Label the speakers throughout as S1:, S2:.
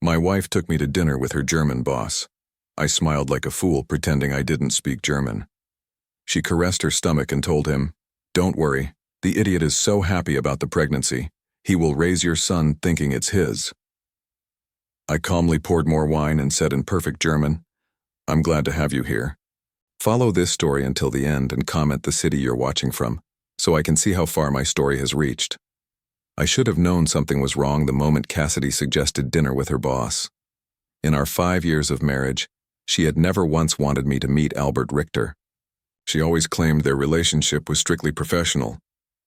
S1: My wife took me to dinner with her German boss. I smiled like a fool, pretending I didn't speak German. She caressed her stomach and told him, "Don't worry, the idiot is so happy about the pregnancy. He will raise your son thinking it's his." I calmly poured more wine and said in perfect German, "I'm glad to have you here. Follow this story until the end and comment the city you're watching from, so I can see how far my story has reached." I should have known something was wrong the moment Cassidy suggested dinner with her boss. In our 5 years of marriage, she had never once wanted me to meet Albert Richter. She always claimed their relationship was strictly professional,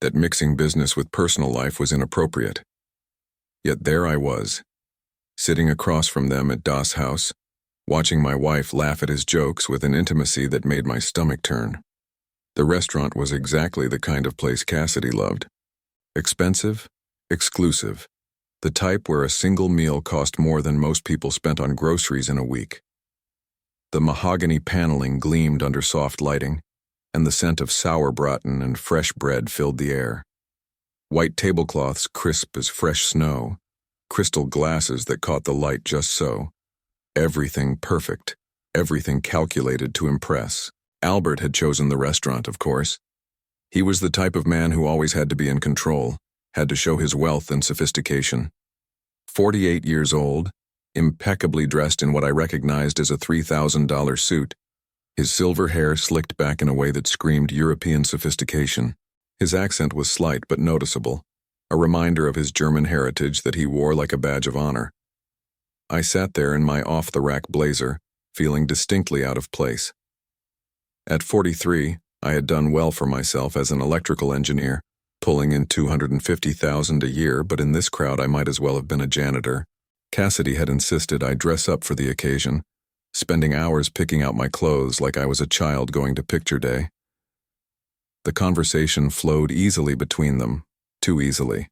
S1: that mixing business with personal life was inappropriate. Yet there I was, sitting across from them at Das House, watching my wife laugh at his jokes with an intimacy that made my stomach turn. The restaurant was exactly the kind of place Cassidy loved. Expensive, exclusive, the type where a single meal cost more than most people spent on groceries in a week. The mahogany paneling gleamed under soft lighting, and the scent of sauerbraten and fresh bread filled the air. White tablecloths crisp as fresh snow, crystal glasses that caught the light just so. Everything perfect, everything calculated to impress. Albert had chosen the restaurant, of course. He was the type of man who always had to be in control, had to show his wealth and sophistication. 48 years old, impeccably dressed in what I recognized as a $3,000 suit, his silver hair slicked back in a way that screamed European sophistication. His accent was slight but noticeable, a reminder of his German heritage that he wore like a badge of honor. I sat there in my off-the-rack blazer, feeling distinctly out of place. At 43, I had done well for myself as an electrical engineer, pulling in $250,000 a year, but in this crowd I might as well have been a janitor. Cassidy had insisted I dress up for the occasion, spending hours picking out my clothes like I was a child going to picture day. The conversation flowed easily between them, too easily.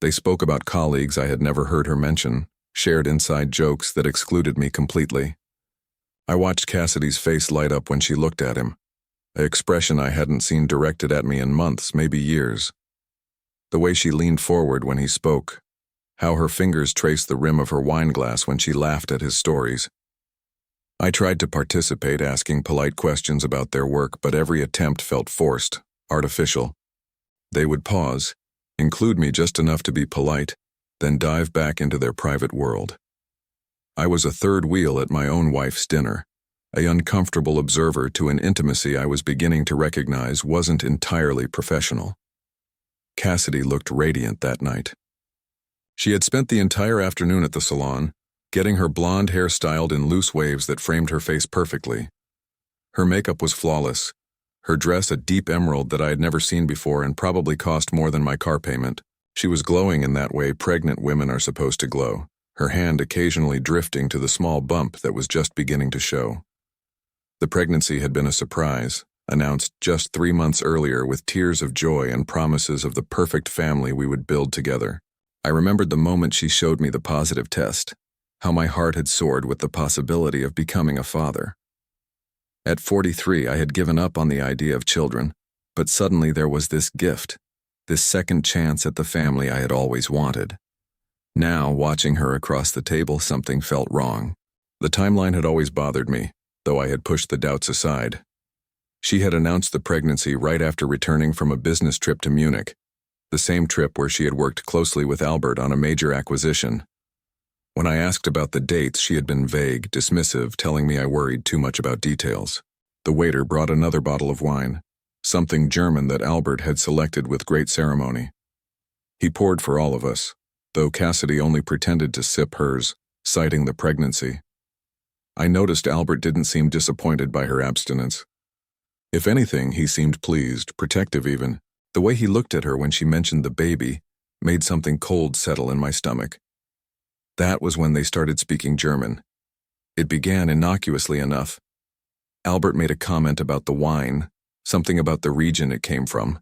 S1: They spoke about colleagues I had never heard her mention, shared inside jokes that excluded me completely. I watched Cassidy's face light up when she looked at him, an expression I hadn't seen directed at me in months, maybe years. The way she leaned forward when he spoke, how her fingers traced the rim of her wine glass when she laughed at his stories. I tried to participate, asking polite questions about their work, but every attempt felt forced, artificial. They would pause, include me just enough to be polite, then dive back into their private world. I was a third wheel at my own wife's dinner, an uncomfortable observer to an intimacy I was beginning to recognize wasn't entirely professional. Cassidy looked radiant that night. She had spent the entire afternoon at the salon, getting her blonde hair styled in loose waves that framed her face perfectly. Her makeup was flawless, her dress a deep emerald that I had never seen before and probably cost more than my car payment. She was glowing in that way pregnant women are supposed to glow, her hand occasionally drifting to the small bump that was just beginning to show. The pregnancy had been a surprise, announced just 3 months earlier with tears of joy and promises of the perfect family we would build together. I remembered the moment she showed me the positive test, how my heart had soared with the possibility of becoming a father. At 43, I had given up on the idea of children, but suddenly there was this gift, this second chance at the family I had always wanted. Now, watching her across the table, something felt wrong. The timeline had always bothered me, though I had pushed the doubts aside. She had announced the pregnancy right after returning from a business trip to Munich, the same trip where she had worked closely with Albert on a major acquisition. When I asked about the dates, she had been vague, dismissive, telling me I worried too much about details. The waiter brought another bottle of wine, something German that Albert had selected with great ceremony. He poured for all of us, though Cassidy only pretended to sip hers, citing the pregnancy. I noticed Albert didn't seem disappointed by her abstinence. If anything, he seemed pleased, protective even. The way he looked at her when she mentioned the baby made something cold settle in my stomach. That was when they started speaking German. It began innocuously enough. Albert made a comment about the wine, something about the region it came from.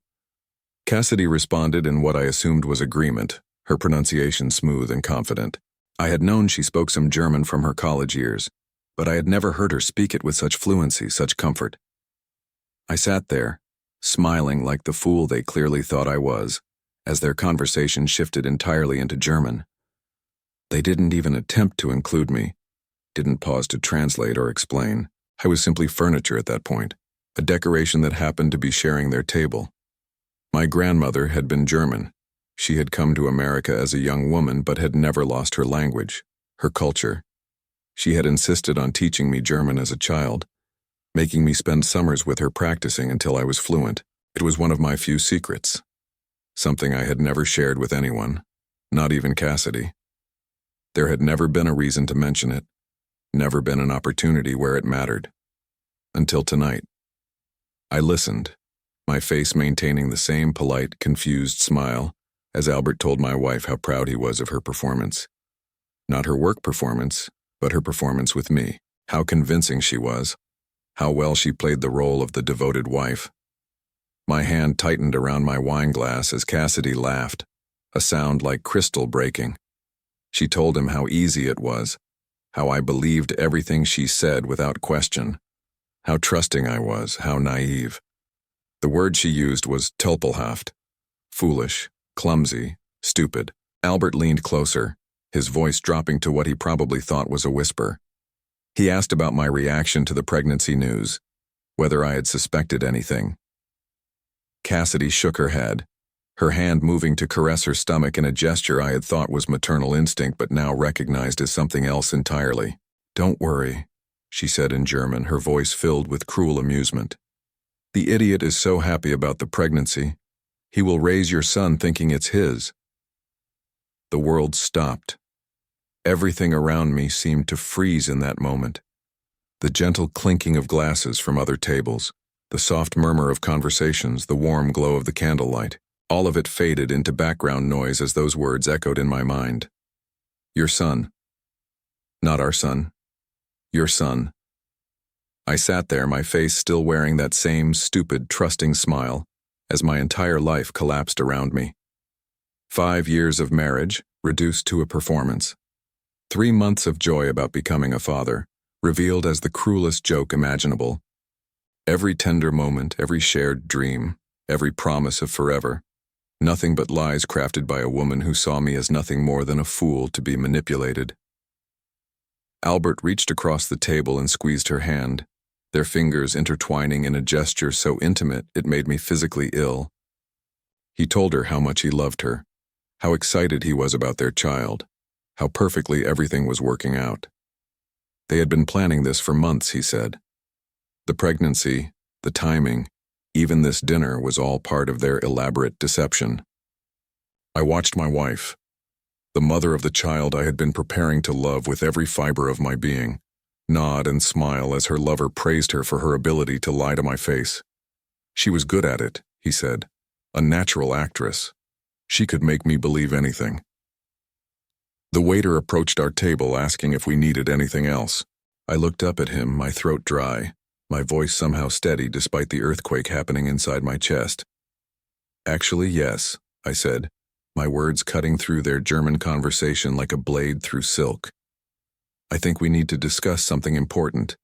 S1: Cassidy responded in what I assumed was agreement, her pronunciation smooth and confident. I had known she spoke some German from her college years, but I had never heard her speak it with such fluency, such comfort. I sat there, smiling like the fool they clearly thought I was, as their conversation shifted entirely into German. They didn't even attempt to include me, didn't pause to translate or explain. I was simply furniture at that point, a decoration that happened to be sharing their table. My grandmother had been German. She had come to America as a young woman but had never lost her language, her culture. She had insisted on teaching me German as a child, making me spend summers with her practicing until I was fluent. It was one of my few secrets, something I had never shared with anyone, not even Cassidy. There had never been a reason to mention it, never been an opportunity where it mattered. Until tonight. I listened, my face maintaining the same polite, confused smile as Albert told my wife how proud he was of her performance. Not her work performance, but her performance with me. How convincing she was, how well she played the role of the devoted wife. My hand tightened around my wine glass as Cassidy laughed, a sound like crystal breaking. She told him how easy it was, how I believed everything she said without question, how trusting I was, how naive. The word she used was tulpelhaft, foolish, clumsy, stupid. Albert leaned closer, his voice dropping to what he probably thought was a whisper. He asked about my reaction to the pregnancy news, whether I had suspected anything. Cassidy shook her head, her hand moving to caress her stomach in a gesture I had thought was maternal instinct but now recognized as something else entirely. Don't worry, she said in German, her voice filled with cruel amusement. The idiot is so happy about the pregnancy. He will raise your son thinking it's his. The world stopped. Everything around me seemed to freeze in that moment. The gentle clinking of glasses from other tables, the soft murmur of conversations, the warm glow of the candlelight, all of it faded into background noise as those words echoed in my mind. Your son. Not our son. Your son. I sat there, my face still wearing that same stupid, trusting smile, as my entire life collapsed around me. 5 years of marriage, reduced to a performance. 3 months of joy about becoming a father, revealed as the cruelest joke imaginable. Every tender moment, every shared dream, every promise of forever. Nothing but lies crafted by a woman who saw me as nothing more than a fool to be manipulated. Albert reached across the table and squeezed her hand, their fingers intertwining in a gesture so intimate it made me physically ill. He told her how much he loved her, how excited he was about their child, how perfectly everything was working out. They had been planning this for months, he said. The pregnancy, the timing, even this dinner was all part of their elaborate deception. I watched my wife, the mother of the child I had been preparing to love with every fiber of my being, nod and smile as her lover praised her for her ability to lie to my face. She was good at it, he said, a natural actress. She could make me believe anything. The waiter approached our table asking if we needed anything else. I looked up at him, my throat dry, my voice somehow steady despite the earthquake happening inside my chest. Actually, yes, I said, my words cutting through their German conversation like a blade through silk. I think we need to discuss something important.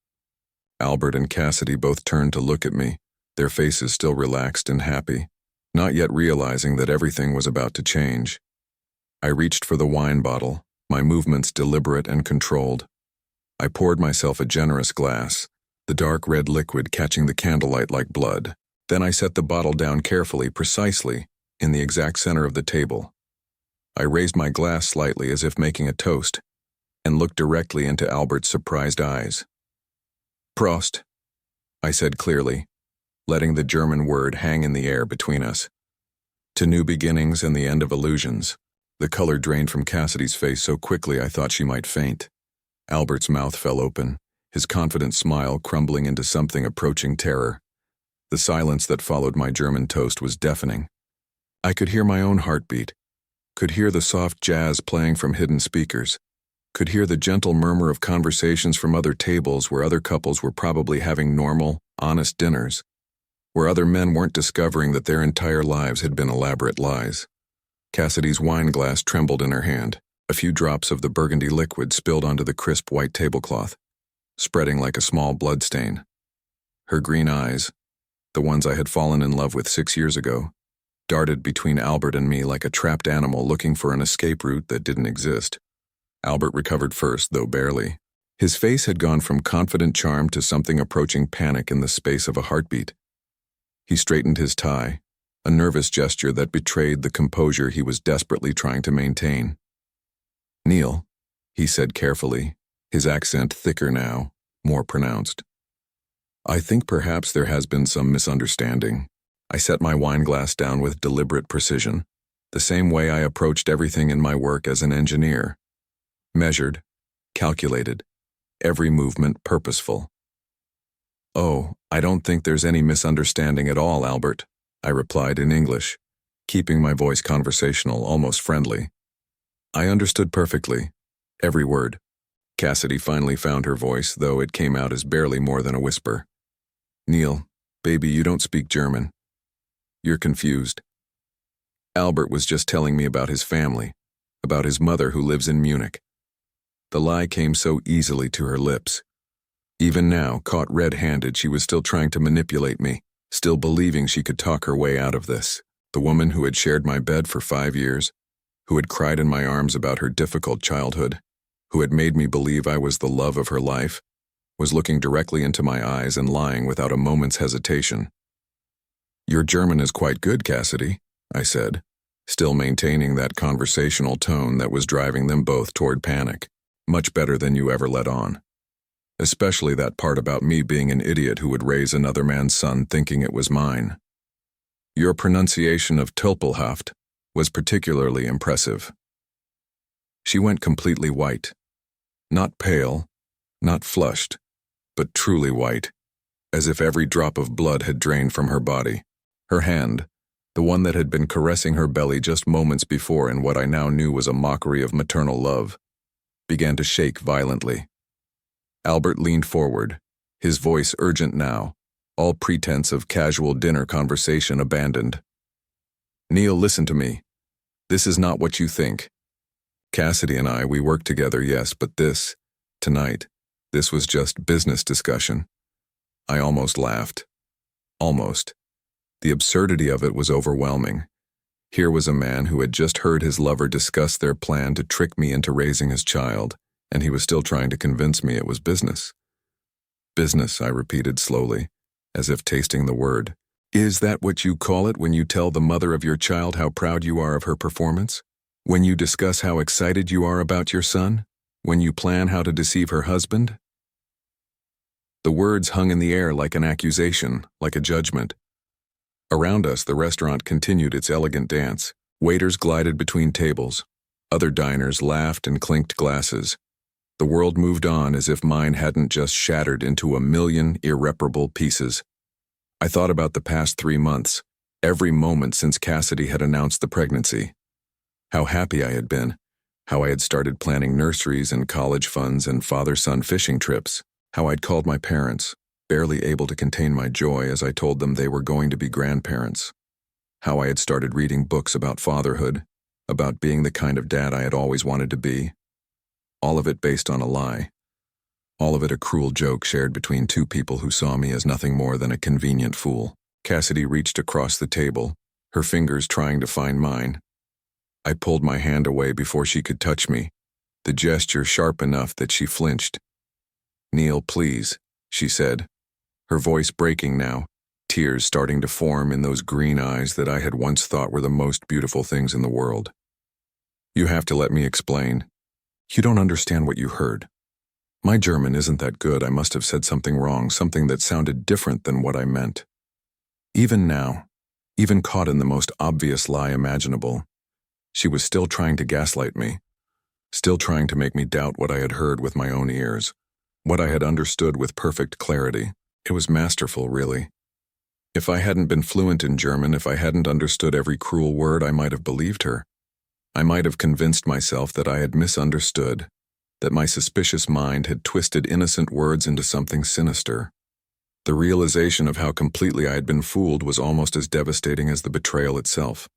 S1: Albert and Cassidy both turned to look at me, their faces still relaxed and happy, not yet realizing that everything was about to change. I reached for the wine bottle, my movements deliberate and controlled. I poured myself a generous glass, the dark red liquid catching the candlelight like blood. Then I set the bottle down carefully, precisely, in the exact center of the table. I raised my glass slightly as if making a toast, and looked directly into Albert's surprised eyes. Prost, I said clearly, letting the German word hang in the air between us. To new beginnings and the end of illusions. The color drained from Cassidy's face so quickly I thought she might faint. Albert's mouth fell open, his confident smile crumbling into something approaching terror. The silence that followed my German toast was deafening. I could hear my own heartbeat, could hear the soft jazz playing from hidden speakers, could hear the gentle murmur of conversations from other tables where other couples were probably having normal, honest dinners, where other men weren't discovering that their entire lives had been elaborate lies. Cassidy's wine glass trembled in her hand. A few drops of the burgundy liquid spilled onto the crisp white tablecloth, spreading like a small blood stain. Her green eyes, the ones I had fallen in love with 6 years ago, darted between Albert and me like a trapped animal looking for an escape route that didn't exist. Albert recovered first, though barely. His face had gone from confident charm to something approaching panic in the space of a heartbeat. He straightened his tie, a nervous gesture that betrayed the composure he was desperately trying to maintain. "Neil," he said carefully, his accent thicker now, more pronounced. "I think perhaps there has been some misunderstanding." I set my wine glass down with deliberate precision, the same way I approached everything in my work as an engineer. Measured, calculated, every movement purposeful. "Oh, I don't think there's any misunderstanding at all, Albert," I replied in English, keeping my voice conversational, almost friendly. "I understood perfectly, every word." Cassidy finally found her voice, though it came out as barely more than a whisper. "Neil, baby, you don't speak German. You're confused. Albert was just telling me about his family, about his mother who lives in Munich." The lie came so easily to her lips. Even now, caught red-handed, she was still trying to manipulate me, still believing she could talk her way out of this. The woman who had shared my bed for 5 years, who had cried in my arms about her difficult childhood, who had made me believe I was the love of her life, was looking directly into my eyes and lying without a moment's hesitation. "Your German is quite good, Cassidy," I said, still maintaining that conversational tone that was driving them both toward panic. "Much better than you ever let on. Especially that part about me being an idiot who would raise another man's son thinking it was mine. Your pronunciation of Tulpelhaft was particularly impressive." She went completely white. Not pale, not flushed, but truly white, as if every drop of blood had drained from her body. Her hand, the one that had been caressing her belly just moments before in what I now knew was a mockery of maternal love, began to shake violently. Albert leaned forward, his voice urgent now, all pretense of casual dinner conversation abandoned. "Neil, listen to me. This is not what you think. Cassidy and I, we work together, yes, but tonight, this was just business discussion." I almost laughed. Almost. The absurdity of it was overwhelming. Here was a man who had just heard his lover discuss their plan to trick me into raising his child, and he was still trying to convince me it was business. "Business," I repeated slowly, as if tasting the word. "Is that what you call it when you tell the mother of your child how proud you are of her performance? When you discuss how excited you are about your son? When you plan how to deceive her husband?" The words hung in the air like an accusation, like a judgment. Around us, the restaurant continued its elegant dance. Waiters glided between tables. Other diners laughed and clinked glasses. The world moved on as if mine hadn't just shattered into a million irreparable pieces. I thought about the past 3 months, every moment since Cassidy had announced the pregnancy. How happy I had been, how I had started planning nurseries and college funds and father-son fishing trips, how I'd called my parents, barely able to contain my joy as I told them they were going to be grandparents, how I had started reading books about fatherhood, about being the kind of dad I had always wanted to be. All of it based on a lie. All of it a cruel joke shared between two people who saw me as nothing more than a convenient fool. Cassidy reached across the table, her fingers trying to find mine. I pulled my hand away before she could touch me, the gesture sharp enough that she flinched. "Neil, please," she said, her voice breaking now, tears starting to form in those green eyes that I had once thought were the most beautiful things in the world. "You have to let me explain. You don't understand what you heard. My German isn't that good. I must have said something wrong, something that sounded different than what I meant. Even now, even caught in the most obvious lie imaginable, she was still trying to gaslight me, still trying to make me doubt what I had heard with my own ears, what I had understood with perfect clarity. It was masterful, really. If I hadn't been fluent in German, if I hadn't understood every cruel word, I might have believed her. I might have convinced myself that I had misunderstood, that my suspicious mind had twisted innocent words into something sinister. The realization of how completely I had been fooled was almost as devastating as the betrayal itself.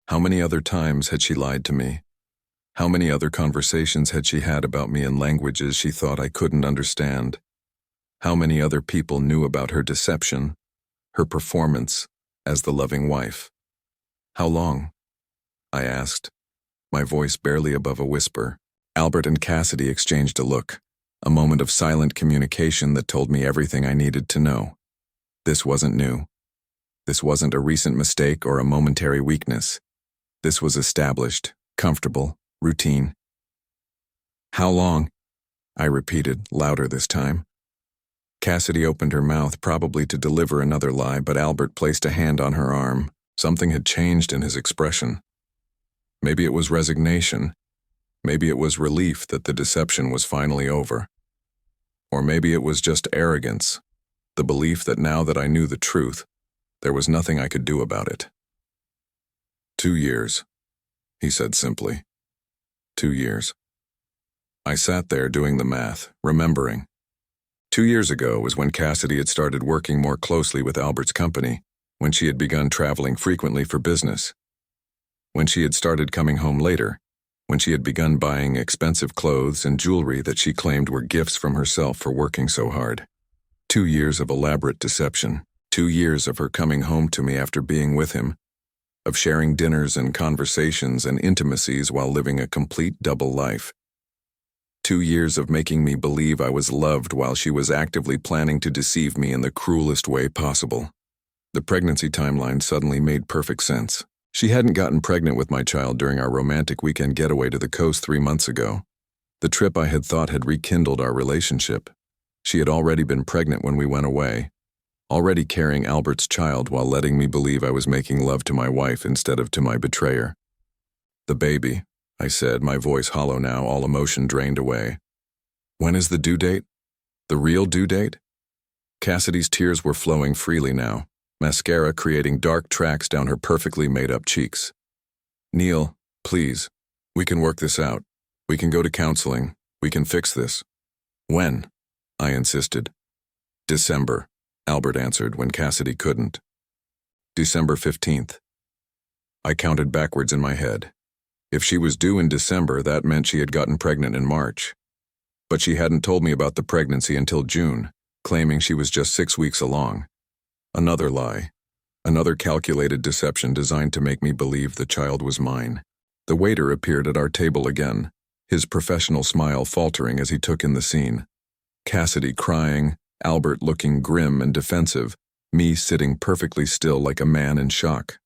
S1: How many other times had she lied to me? How many other conversations had she had about me in languages she thought I couldn't understand? How many other people knew about her deception, her performance as the loving wife? "How long?" I asked, my voice barely above a whisper. Albert and Cassidy exchanged a look, a moment of silent communication that told me everything I needed to know. This wasn't new. This wasn't a recent mistake or a momentary weakness. This was established, comfortable, routine. "How long?" I repeated, louder this time. Cassidy opened her mouth, probably to deliver another lie, but Albert placed a hand on her arm. Something had changed in his expression. Maybe it was resignation. Maybe it was relief that the deception was finally over. Or maybe it was just arrogance, the belief that now that I knew the truth, there was nothing I could do about it. 2 years, he said simply. 2 years. I sat there doing the math, remembering. 2 years ago was when Cassidy had started working more closely with Albert's company, when she had begun traveling frequently for business, when she had started coming home later, when she had begun buying expensive clothes and jewelry that she claimed were gifts from herself for working so hard. 2 years of elaborate deception, 2 years of her coming home to me after being with him, of sharing dinners and conversations and intimacies while living a complete double life. 2 years of making me believe I was loved while she was actively planning to deceive me in the cruelest way possible. The pregnancy timeline suddenly made perfect sense. She hadn't gotten pregnant with my child during our romantic weekend getaway to the coast 3 months ago. The trip I had thought had rekindled our relationship. She had already been pregnant when we went away, already carrying Albert's child while letting me believe I was making love to my wife instead of to my betrayer. "The baby," I said, my voice hollow now, all emotion drained away. "When is the due date? The real due date?" Cassidy's tears were flowing freely now, mascara creating dark tracks down her perfectly made-up cheeks. "Neil, please, we can work this out. We can go to counseling. We can fix this." "When?" I insisted. "December," Albert answered when Cassidy couldn't. "December 15th. I counted backwards in my head. If she was due in December, that meant she had gotten pregnant in March. But she hadn't told me about the pregnancy until June, claiming she was just 6 weeks along. Another lie. Another calculated deception designed to make me believe the child was mine. The waiter appeared at our table again, his professional smile faltering as he took in the scene. Cassidy crying, Albert looking grim and defensive, me sitting perfectly still like a man in shock.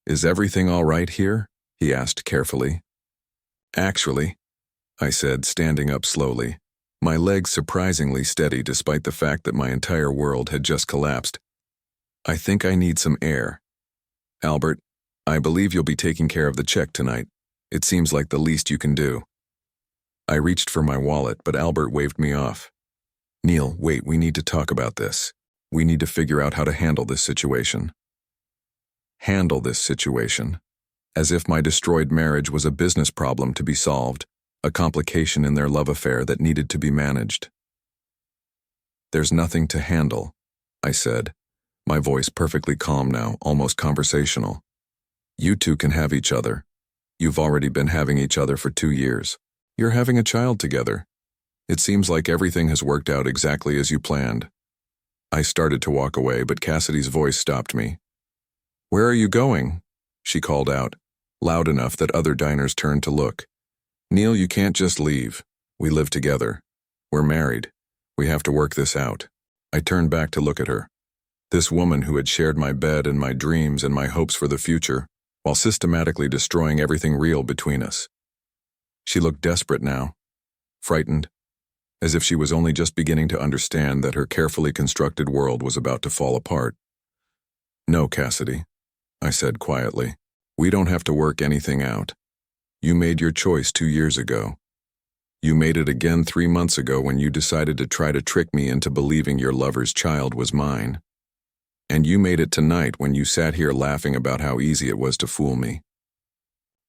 S1: "Is everything all right here?" he asked carefully. "Actually," I said, standing up slowly, my legs surprisingly steady despite the fact that my entire world had just collapsed. "I think I need some air. Albert, I believe you'll be taking care of the check tonight. It seems like the least you can do." I reached for my wallet, but Albert waved me off. "Neil, wait, we need to talk about this. We need to figure out how to handle this situation." Handle this situation. As if my destroyed marriage was a business problem to be solved, a complication in their love affair that needed to be managed. "There's nothing to handle," I said, my voice perfectly calm now, almost conversational. "You two can have each other. You've already been having each other for 2 years. You're having a child together. It seems like everything has worked out exactly as you planned." I started to walk away, but Cassidy's voice stopped me. "Where are you going?" she called out, loud enough that other diners turned to look. "Neil, you can't just leave. We live together. We're married. We have to work this out." I turned back to look at her. This woman who had shared my bed and my dreams and my hopes for the future, while systematically destroying everything real between us. She looked desperate now, frightened, as if she was only just beginning to understand that her carefully constructed world was about to fall apart. "No, Cassidy," I said quietly. "We don't have to work anything out. You made your choice 2 years ago. You made it again 3 months ago when you decided to try to trick me into believing your lover's child was mine. And you made it tonight when you sat here laughing about how easy it was to fool me."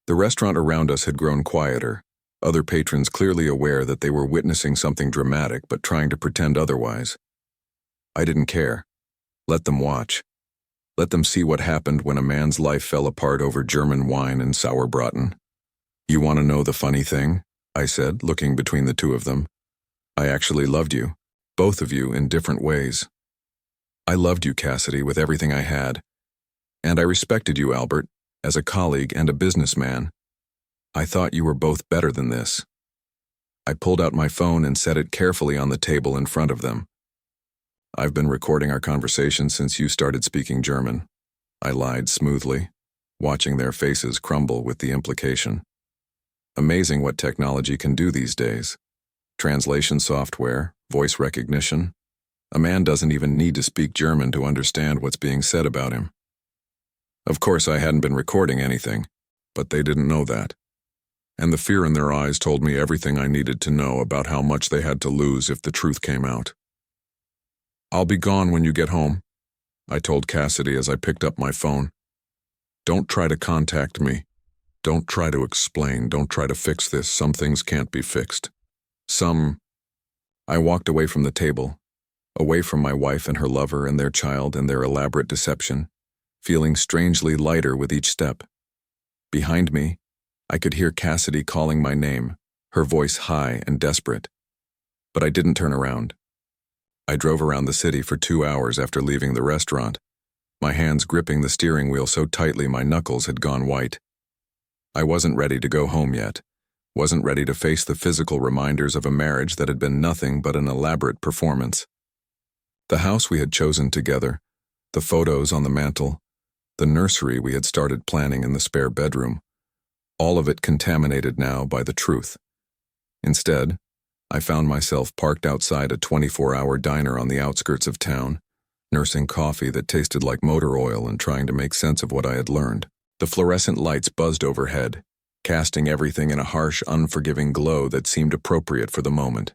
S1: The restaurant around us had grown quieter, other patrons clearly aware that they were witnessing something dramatic but trying to pretend otherwise. I didn't care. Let them watch. Let them see what happened when a man's life fell apart over German wine and sauerbraten. "You want to know the funny thing?" I said, looking between the two of them. "I actually loved you, both of you in different ways. I loved you, Cassidy, with everything I had. And I respected you, Albert, as a colleague and a businessman. I thought you were both better than this. I pulled out my phone and set it carefully on the table in front of them. "I've been recording our conversation since you started speaking German," I lied smoothly, watching their faces crumble with the implication. Amazing what technology can do these days. Translation software, voice recognition. A man doesn't even need to speak German to understand what's being said about him. Of course, I hadn't been recording anything, but they didn't know that. And the fear in their eyes told me everything I needed to know about how much they had to lose if the truth came out. "I'll be gone when you get home," I told Cassidy as I picked up my phone. "Don't try to contact me. Don't try to explain. Don't try to fix this. Some things can't be fixed. I walked away from the table, away from my wife and her lover and their child and their elaborate deception, feeling strangely lighter with each step. Behind me, I could hear Cassidy calling my name, her voice high and desperate. But I didn't turn around. I drove around the city for 2 hours after leaving the restaurant, my hands gripping the steering wheel so tightly my knuckles had gone white. I wasn't ready to go home yet, wasn't ready to face the physical reminders of a marriage that had been nothing but an elaborate performance. The house we had chosen together, the photos on the mantel, the nursery we had started planning in the spare bedroom, all of it contaminated now by the truth. Instead, I found myself parked outside a 24-hour diner on the outskirts of town, nursing coffee that tasted like motor oil and trying to make sense of what I had learned. The fluorescent lights buzzed overhead, casting everything in a harsh, unforgiving glow that seemed appropriate for the moment.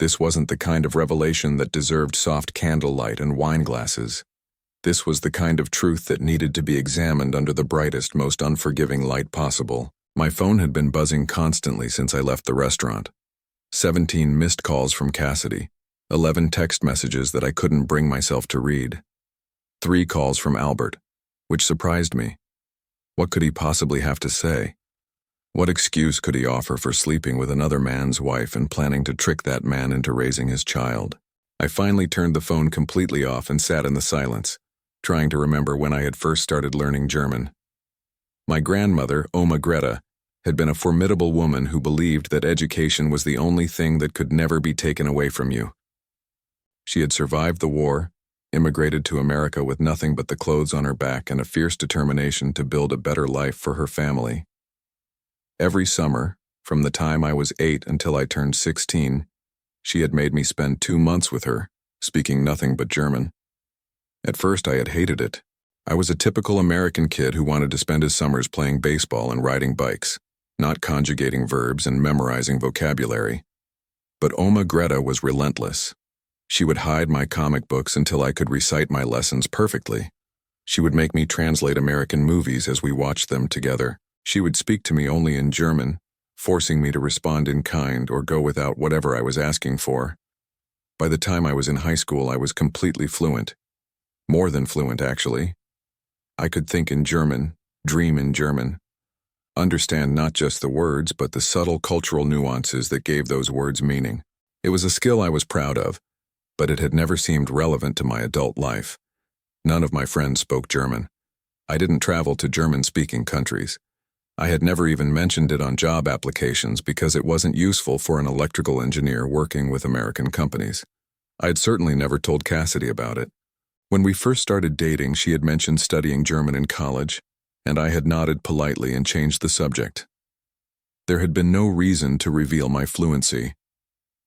S1: This wasn't the kind of revelation that deserved soft candlelight and wine glasses. This was the kind of truth that needed to be examined under the brightest, most unforgiving light possible. My phone had been buzzing constantly since I left the restaurant. 17 missed calls from Cassidy, 11 text messages that I couldn't bring myself to read. 3 calls from Albert, which surprised me. What could he possibly have to say? What excuse could he offer for sleeping with another man's wife and planning to trick that man into raising his child? I finally turned the phone completely off and sat in the silence, trying to remember when I had first started learning German. My grandmother, Oma Greta, had been a formidable woman who believed that education was the only thing that could never be taken away from you. She had survived the war, immigrated to America with nothing but the clothes on her back and a fierce determination to build a better life for her family. Every summer, from the time I was 8 until I turned 16, she had made me spend 2 months with her, speaking nothing but German. At first I had hated it. I was a typical American kid who wanted to spend his summers playing baseball and riding bikes, not conjugating verbs and memorizing vocabulary. But Oma Greta was relentless. She would hide my comic books until I could recite my lessons perfectly. She would make me translate American movies as we watched them together. She would speak to me only in German, forcing me to respond in kind or go without whatever I was asking for. By the time I was in high school, I was completely fluent. More than fluent, actually. I could think in German, dream in German, understand not just the words but the subtle cultural nuances that gave those words meaning. It was a skill I was proud of, but it had never seemed relevant to my adult life. None of my friends spoke German. I didn't travel to German-speaking countries. I had never even mentioned it on job applications because it wasn't useful for an electrical engineer working with American companies. I had certainly never told Cassidy about it. When we first started dating, she had mentioned studying German in college, and I had nodded politely and changed the subject. There had been no reason to reveal my fluency.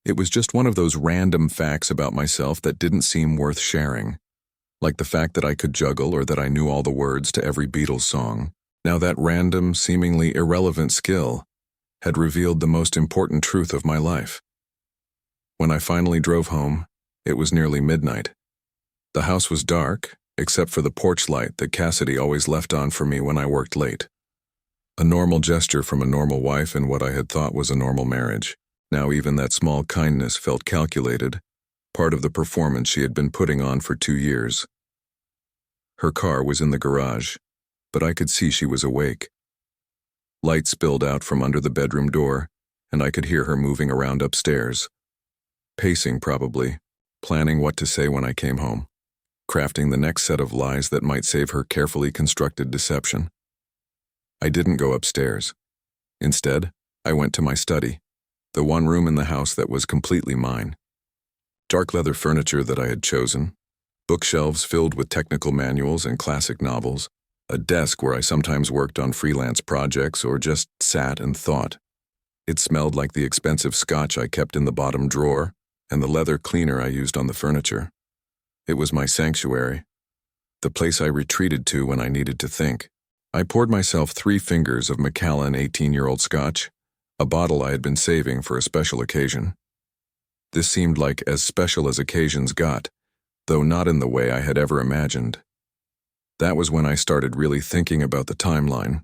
S1: It was just one of those random facts about myself that didn't seem worth sharing, like the fact that I could juggle or that I knew all the words to every Beatles song. Now that random, seemingly irrelevant skill had revealed the most important truth of my life. When I finally drove home, it was nearly midnight. The house was dark, except for the porch light that Cassidy always left on for me when I worked late. A normal gesture from a normal wife in what I had thought was a normal marriage. Now even that small kindness felt calculated, part of the performance she had been putting on for 2 years. Her car was in the garage, but I could see she was awake. Light spilled out from under the bedroom door, and I could hear her moving around upstairs. Pacing probably, planning what to say when I came home, crafting the next set of lies that might save her carefully constructed deception. I didn't go upstairs. Instead, I went to my study. The one room in the house that was completely mine. Dark leather furniture that I had chosen, bookshelves filled with technical manuals and classic novels, a desk where I sometimes worked on freelance projects or just sat and thought. It smelled like the expensive scotch I kept in the bottom drawer and the leather cleaner I used on the furniture. It was my sanctuary, the place I retreated to when I needed to think. I poured myself 3 fingers of Macallan 18-year-old scotch, a bottle I had been saving for a special occasion. This seemed like as special as occasions got, though not in the way I had ever imagined. That was when I started really thinking about the timeline,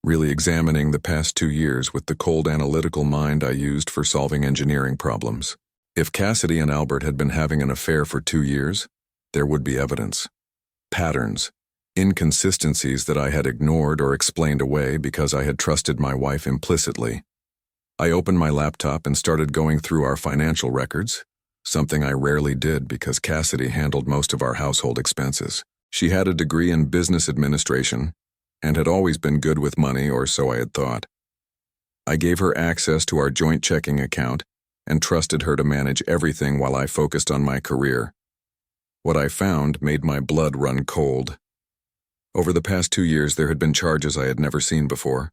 S1: really examining the past 2 years with the cold analytical mind I used for solving engineering problems. If Cassidy and Albert had been having an affair for 2 years, there would be evidence. Patterns, inconsistencies that I had ignored or explained away because I had trusted my wife implicitly. I opened my laptop and started going through our financial records, something I rarely did because Cassidy handled most of our household expenses. She had a degree in business administration and had always been good with money, or so I had thought. I gave her access to our joint checking account and trusted her to manage everything while I focused on my career. What I found made my blood run cold. Over the past 2 years, there had been charges I had never seen before.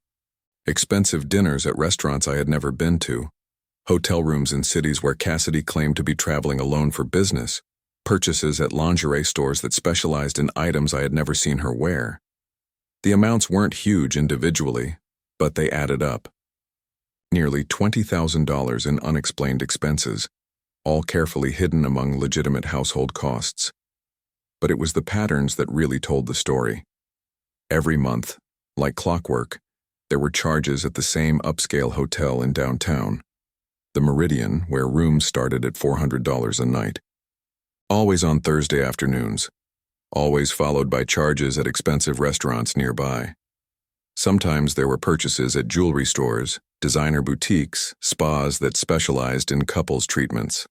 S1: Expensive dinners at restaurants I had never been to, hotel rooms in cities where Cassidy claimed to be traveling alone for business, purchases at lingerie stores that specialized in items I had never seen her wear. The amounts weren't huge individually, but they added up. Nearly $20,000 in unexplained expenses, all carefully hidden among legitimate household costs. But it was the patterns that really told the story. Every month, like clockwork, there were charges at the same upscale hotel in downtown, the Meridian, where rooms started at $400 a night. Always on Thursday afternoons, always followed by charges at expensive restaurants nearby. Sometimes there were purchases at jewelry stores, designer boutiques, spas that specialized in couples treatments.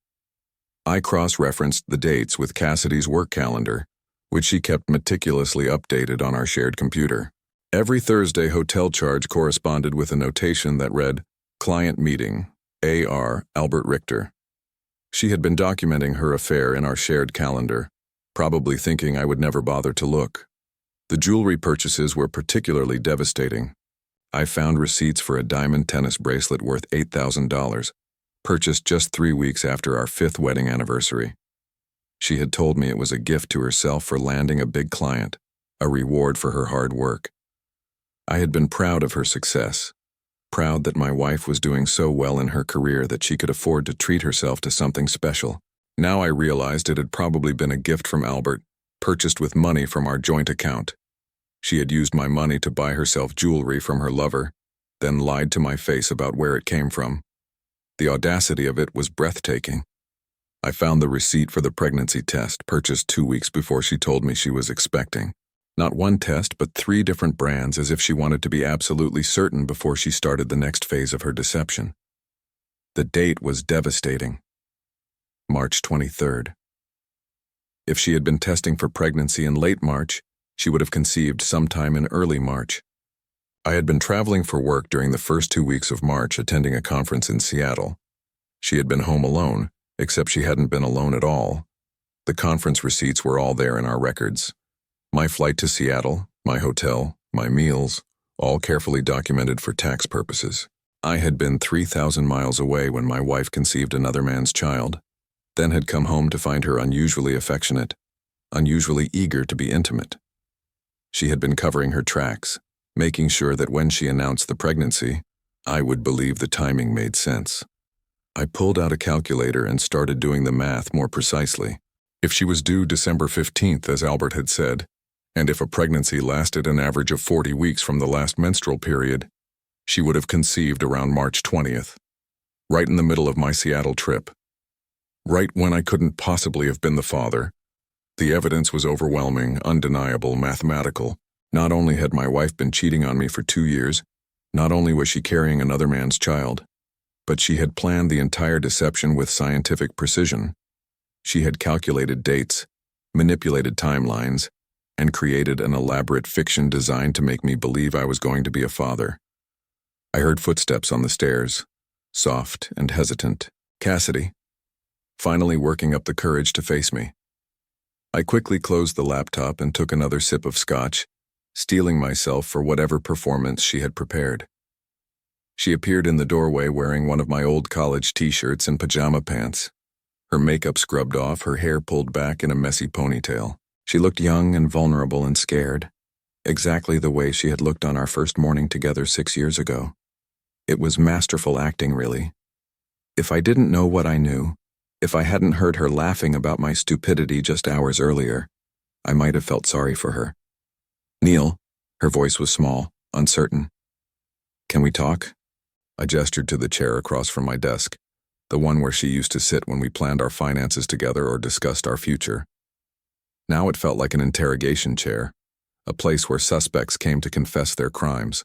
S1: I cross-referenced the dates with Cassidy's work calendar, which she kept meticulously updated on our shared computer. Every Thursday hotel charge corresponded with a notation that read, "Client meeting, A.R. Albert Richter." She had been documenting her affair in our shared calendar, probably thinking I would never bother to look. The jewelry purchases were particularly devastating. I found receipts for a diamond tennis bracelet worth $8,000, purchased just 3 weeks after our 5th wedding anniversary. She had told me it was a gift to herself for landing a big client, a reward for her hard work. I had been proud of her success, proud that my wife was doing so well in her career that she could afford to treat herself to something special. Now I realized it had probably been a gift from Albert, purchased with money from our joint account. She had used my money to buy herself jewelry from her lover, then lied to my face about where it came from. The audacity of it was breathtaking. I found the receipt for the pregnancy test, purchased 2 weeks before she told me she was expecting. Not one test, but 3 different brands, as if she wanted to be absolutely certain before she started the next phase of her deception. The date was devastating. March 23rd. If she had been testing for pregnancy in late March, she would have conceived sometime in early March. I had been traveling for work during the first 2 weeks of March, attending a conference in Seattle. She had been home alone, except she hadn't been alone at all. The conference receipts were all there in our records. My flight to Seattle, my hotel, my meals, all carefully documented for tax purposes. I had been 3,000 miles away when my wife conceived another man's child, then had come home to find her unusually affectionate, unusually eager to be intimate. She had been covering her tracks, making sure that when she announced the pregnancy, I would believe the timing made sense. I pulled out a calculator and started doing the math more precisely. If she was due December 15th, as Albert had said, and if a pregnancy lasted an average of 40 weeks from the last menstrual period, she would have conceived around March 20th, right in the middle of my Seattle trip. Right when I couldn't possibly have been the father. The evidence was overwhelming, undeniable, mathematical. Not only had my wife been cheating on me for 2 years, not only was she carrying another man's child, but she had planned the entire deception with scientific precision. She had calculated dates, manipulated timelines, and created an elaborate fiction designed to make me believe I was going to be a father. I heard footsteps on the stairs. soft and hesitant. Cassidy, finally working up the courage to face me. I quickly closed the laptop and took another sip of scotch, steeling myself for whatever performance she had prepared. She appeared in the doorway wearing one of my old college t-shirts and pajama pants, her makeup scrubbed off, her hair pulled back in a messy ponytail. She looked young and vulnerable and scared, exactly the way she had looked on our first morning together 6 years ago. It was masterful acting, really. If I didn't know what I knew, if I hadn't heard her laughing about my stupidity just hours earlier, I might have felt sorry for her. "Neil," her voice was small, uncertain. "Can we talk?" I gestured to the chair across from my desk, the one where she used to sit when we planned our finances together or discussed our future. Now it felt like an interrogation chair, a place where suspects came to confess their crimes.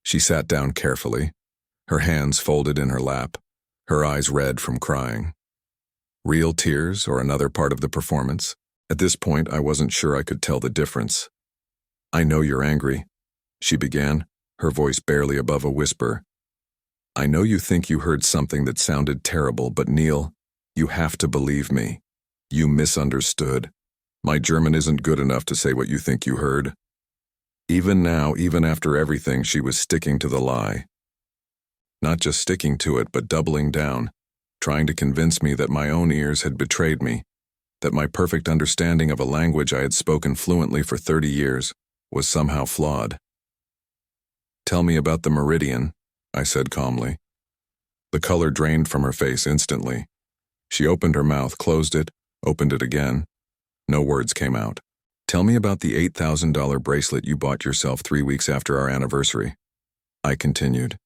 S1: She sat down carefully, her hands folded in her lap, her eyes red from crying. Real tears or another part of the performance? At this point, I wasn't sure I could tell the difference. "I know you're angry," she began, her voice barely above a whisper. "I know you think you heard something that sounded terrible, but Neil, you have to believe me. You misunderstood. My German isn't good enough to say what you think you heard." Even now, even after everything, she was sticking to the lie. Not just sticking to it, but doubling down, trying to convince me that my own ears had betrayed me, that my perfect understanding of a language I had spoken fluently for 30 years was somehow flawed. "Tell me about the meridian," I said calmly. The color drained from her face instantly. She opened her mouth, closed it, opened it again. No words came out. "Tell me about the $8,000 bracelet you bought yourself 3 weeks after our anniversary," I continued.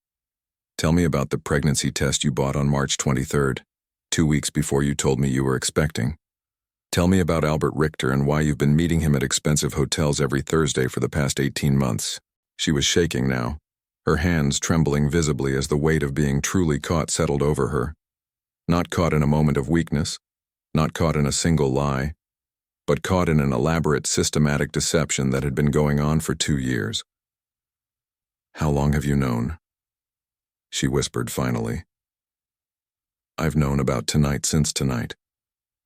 S1: "Tell me about the pregnancy test you bought on March 23rd, 2 weeks before you told me you were expecting. Tell me about Albert Richter and why you've been meeting him at expensive hotels every Thursday for the past 18 months. She was shaking now, her hands trembling visibly as the weight of being truly caught settled over her. Not caught in a moment of weakness, not caught in a single lie, but caught in an elaborate, systematic deception that had been going on for 2 years. "How long have you known?" she whispered finally. "I've known about tonight since tonight,"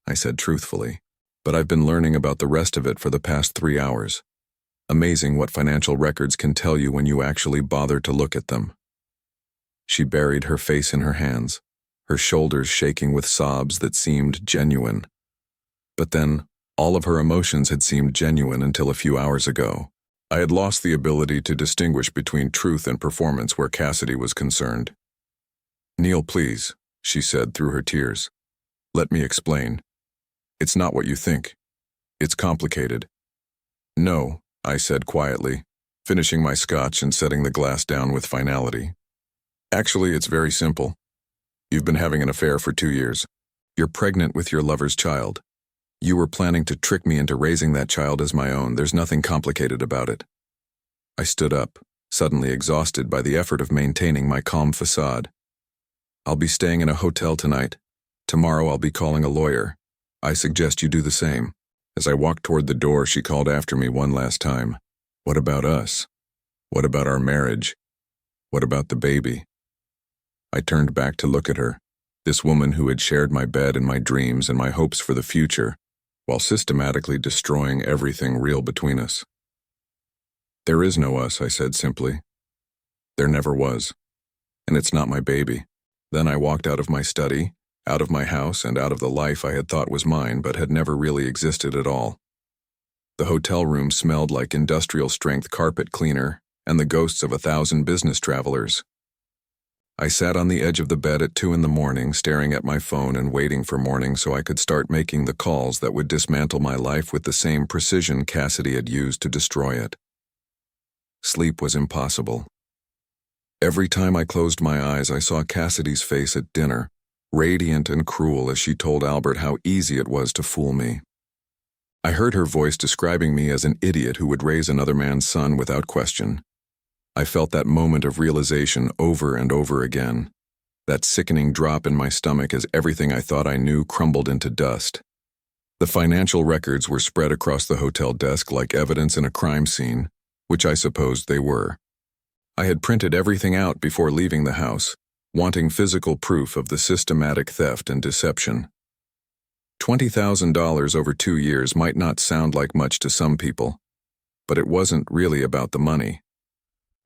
S1: I said truthfully, "but I've been learning about the rest of it for the past 3 hours. Amazing what financial records can tell you when you actually bother to look at them." She buried her face in her hands, her shoulders shaking with sobs that seemed genuine. But then, all of her emotions had seemed genuine until a few hours ago. I had lost the ability to distinguish between truth and performance where Cassidy was concerned. "Neil, please," she said through her tears. "Let me explain. It's not what you think. It's complicated." "No," I said quietly, finishing my scotch and setting the glass down with finality. "Actually, it's very simple. You've been having an affair for 2 years. You're pregnant with your lover's child. You were planning to trick me into raising that child as my own. There's nothing complicated about it." I stood up, suddenly exhausted by the effort of maintaining my calm facade. "I'll be staying in a hotel tonight. Tomorrow I'll be calling a lawyer. I suggest you do the same." As I walked toward the door, she called after me one last time. "What about us? What about our marriage? What about the baby?" I turned back to look at her, this woman who had shared my bed and my dreams and my hopes for the future, while systematically destroying everything real between us. "There is no us," I said simply. "There never was. And it's not my baby." Then I walked out of my study, out of my house, and out of the life I had thought was mine but had never really existed at all. The hotel room smelled like industrial-strength carpet cleaner and the ghosts of 1,000 business travelers. I sat on the edge of the bed at 2 a.m, staring at my phone and waiting for morning so I could start making the calls that would dismantle my life with the same precision Cassidy had used to destroy it. Sleep was impossible. Every time I closed my eyes, I saw Cassidy's face at dinner, radiant and cruel as she told Albert how easy it was to fool me. I heard her voice describing me as an idiot who would raise another man's son without question. I felt that moment of realization over and over again, that sickening drop in my stomach as everything I thought I knew crumbled into dust. The financial records were spread across the hotel desk like evidence in a crime scene, which I supposed they were. I had printed everything out before leaving the house, wanting physical proof of the systematic theft and deception. $20,000 over 2 years might not sound like much to some people, but it wasn't really about the money.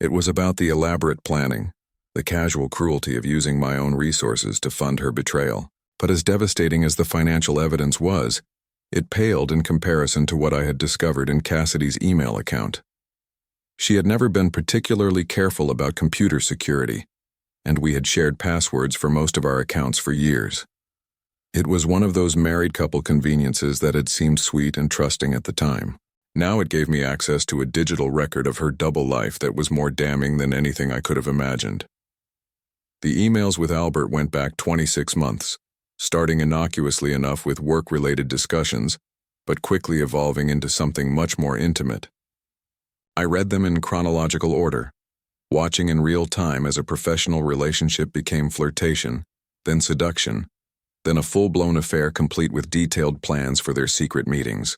S1: It was about the elaborate planning, the casual cruelty of using my own resources to fund her betrayal. But as devastating as the financial evidence was, it paled in comparison to what I had discovered in Cassidy's email account. She had never been particularly careful about computer security, and we had shared passwords for most of our accounts for years. It was one of those married couple conveniences that had seemed sweet and trusting at the time. Now it gave me access to a digital record of her double life that was more damning than anything I could have imagined. The emails with Albert went back 26 months, starting innocuously enough with work-related discussions, but quickly evolving into something much more intimate. I read them in chronological order, watching in real time as a professional relationship became flirtation, then seduction, then a full-blown affair complete with detailed plans for their secret meetings.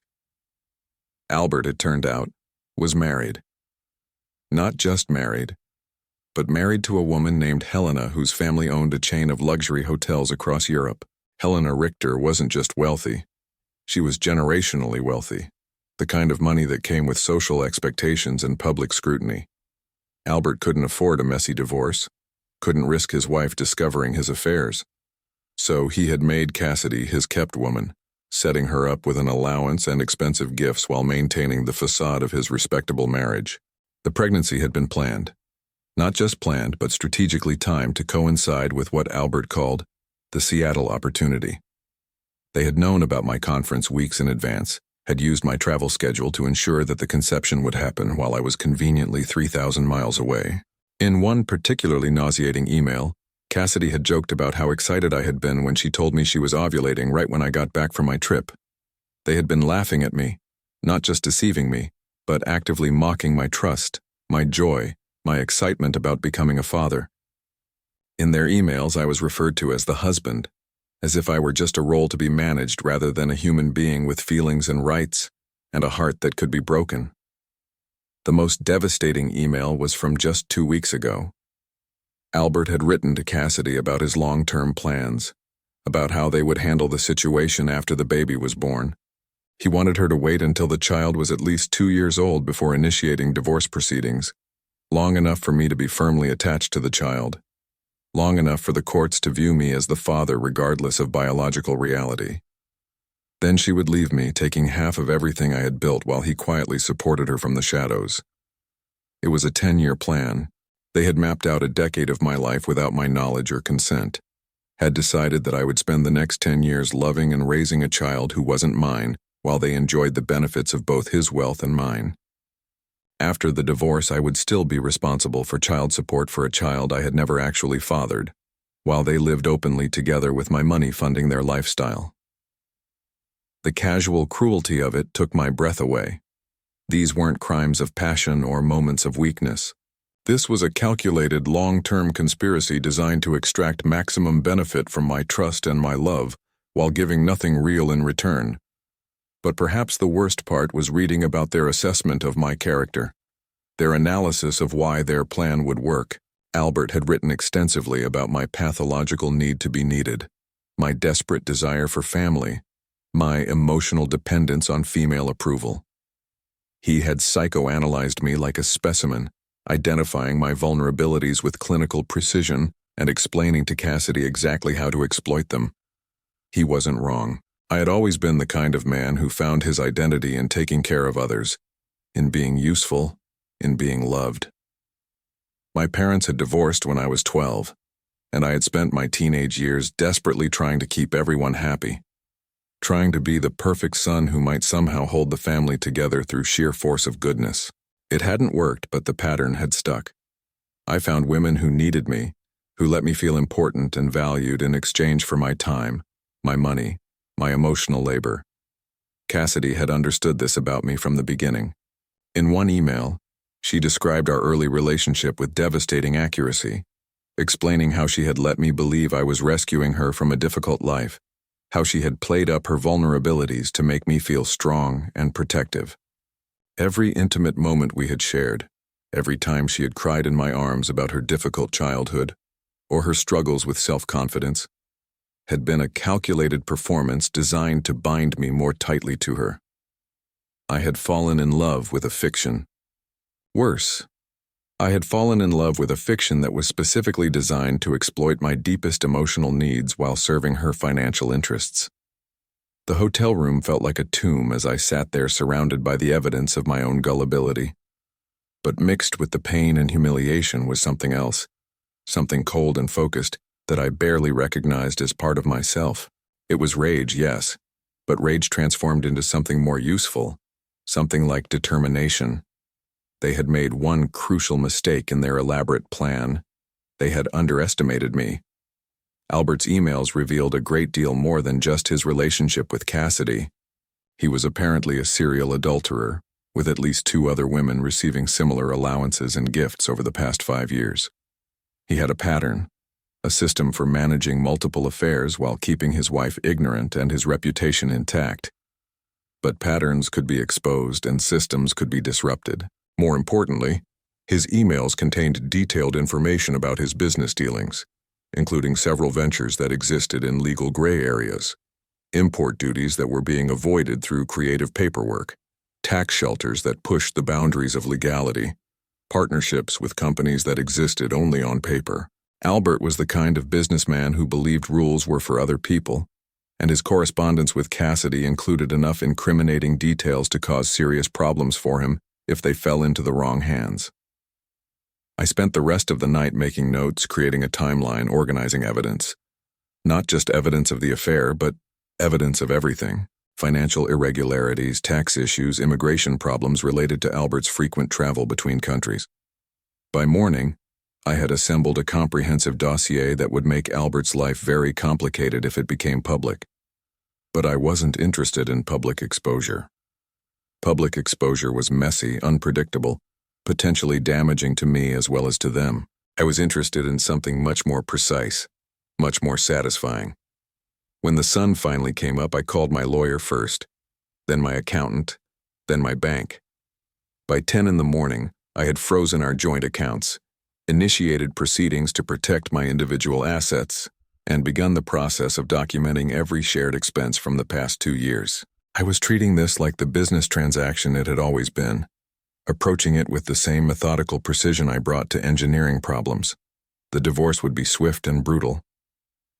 S1: Albert, it turned out, was married. Not just married, but married to a woman named Helena whose family owned a chain of luxury hotels across Europe. Helena Richter wasn't just wealthy. She was generationally wealthy, the kind of money that came with social expectations and public scrutiny. Albert couldn't afford a messy divorce, couldn't risk his wife discovering his affairs. So he had made Cassidy his kept woman, setting her up with an allowance and expensive gifts while maintaining the facade of his respectable marriage. The pregnancy had been planned. Not just planned, but strategically timed to coincide with what Albert called the Seattle opportunity. They had known about my conference weeks in advance, had used my travel schedule to ensure that the conception would happen while I was conveniently 3,000 miles away. In one particularly nauseating email, Cassidy had joked about how excited I had been when she told me she was ovulating right when I got back from my trip. They had been laughing at me, not just deceiving me, but actively mocking my trust, my joy, my excitement about becoming a father. In their emails, I was referred to as the husband, as if I were just a role to be managed rather than a human being with feelings and rights, and a heart that could be broken. The most devastating email was from just 2 weeks ago. Albert had written to Cassidy about his long-term plans, about how they would handle the situation after the baby was born. He wanted her to wait until the child was at least 2 years old before initiating divorce proceedings, long enough for me to be firmly attached to the child, long enough for the courts to view me as the father regardless of biological reality. Then she would leave me, taking half of everything I had built while he quietly supported her from the shadows. It was a 10-year plan. They had mapped out a decade of my life without my knowledge or consent, had decided that I would spend the next 10 years loving and raising a child who wasn't mine while they enjoyed the benefits of both his wealth and mine. After the divorce, I would still be responsible for child support for a child I had never actually fathered, while they lived openly together with my money funding their lifestyle. The casual cruelty of it took my breath away. These weren't crimes of passion or moments of weakness. This was a calculated, long-term conspiracy designed to extract maximum benefit from my trust and my love, while giving nothing real in return. But perhaps the worst part was reading about their assessment of my character, their analysis of why their plan would work. Albert had written extensively about my pathological need to be needed, my desperate desire for family, my emotional dependence on female approval. He had psychoanalyzed me like a specimen, identifying my vulnerabilities with clinical precision and explaining to Cassidy exactly how to exploit them. He wasn't wrong. I had always been the kind of man who found his identity in taking care of others, in being useful, in being loved. My parents had divorced when I was 12, and I had spent my teenage years desperately trying to keep everyone happy, trying to be the perfect son who might somehow hold the family together through sheer force of goodness. It hadn't worked, but the pattern had stuck. I found women who needed me, who let me feel important and valued in exchange for my time, my money, my emotional labor. Cassidy had understood this about me from the beginning. In one email, she described our early relationship with devastating accuracy, explaining how she had let me believe I was rescuing her from a difficult life, how she had played up her vulnerabilities to make me feel strong and protective. Every intimate moment we had shared, every time she had cried in my arms about her difficult childhood, or her struggles with self-confidence, had been a calculated performance designed to bind me more tightly to her. I had fallen in love with a fiction. Worse, I had fallen in love with a fiction that was specifically designed to exploit my deepest emotional needs while serving her financial interests. The hotel room felt like a tomb as I sat there surrounded by the evidence of my own gullibility. But mixed with the pain and humiliation was something else, something cold and focused that I barely recognized as part of myself. It was rage, yes, but rage transformed into something more useful, something like determination. They had made one crucial mistake in their elaborate plan. They had underestimated me. Albert's emails revealed a great deal more than just his relationship with Cassidy. He was apparently a serial adulterer, with at least 2 other women receiving similar allowances and gifts over the past 5 years. He had a pattern, a system for managing multiple affairs while keeping his wife ignorant and his reputation intact. But patterns could be exposed and systems could be disrupted. More importantly, his emails contained detailed information about his business dealings, including several ventures that existed in legal gray areas, import duties that were being avoided through creative paperwork, tax shelters that pushed the boundaries of legality, partnerships with companies that existed only on paper. Albert was the kind of businessman who believed rules were for other people, and his correspondence with Cassidy included enough incriminating details to cause serious problems for him if they fell into the wrong hands. I spent the rest of the night making notes, creating a timeline, organizing evidence. Not just evidence of the affair, but evidence of everything. Financial irregularities, tax issues, immigration problems related to Albert's frequent travel between countries. By morning, I had assembled a comprehensive dossier that would make Albert's life very complicated if it became public. But I wasn't interested in public exposure. Public exposure was messy, unpredictable, potentially damaging to me as well as to them. I was interested in something much more precise, much more satisfying. When the sun finally came up, I called my lawyer first, then my accountant, then my bank. By 10 in the morning, I had frozen our joint accounts, initiated proceedings to protect my individual assets, and begun the process of documenting every shared expense from the past 2 years. I was treating this like the business transaction it had always been, approaching it with the same methodical precision I brought to engineering problems. The divorce would be swift and brutal.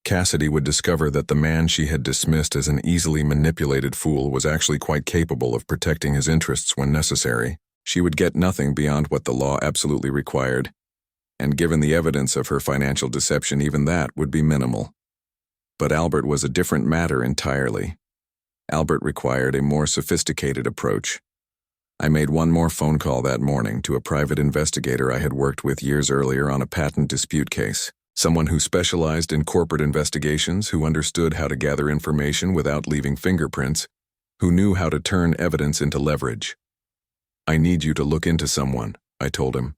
S1: Cassidy would discover that the man she had dismissed as an easily manipulated fool was actually quite capable of protecting his interests when necessary. She would get nothing beyond what the law absolutely required, and given the evidence of her financial deception, even that would be minimal. But Albert was a different matter entirely. Albert required a more sophisticated approach. I made one more phone call that morning to a private investigator I had worked with years earlier on a patent dispute case, someone who specialized in corporate investigations, who understood how to gather information without leaving fingerprints, who knew how to turn evidence into leverage. "I need you to look into someone," I told him.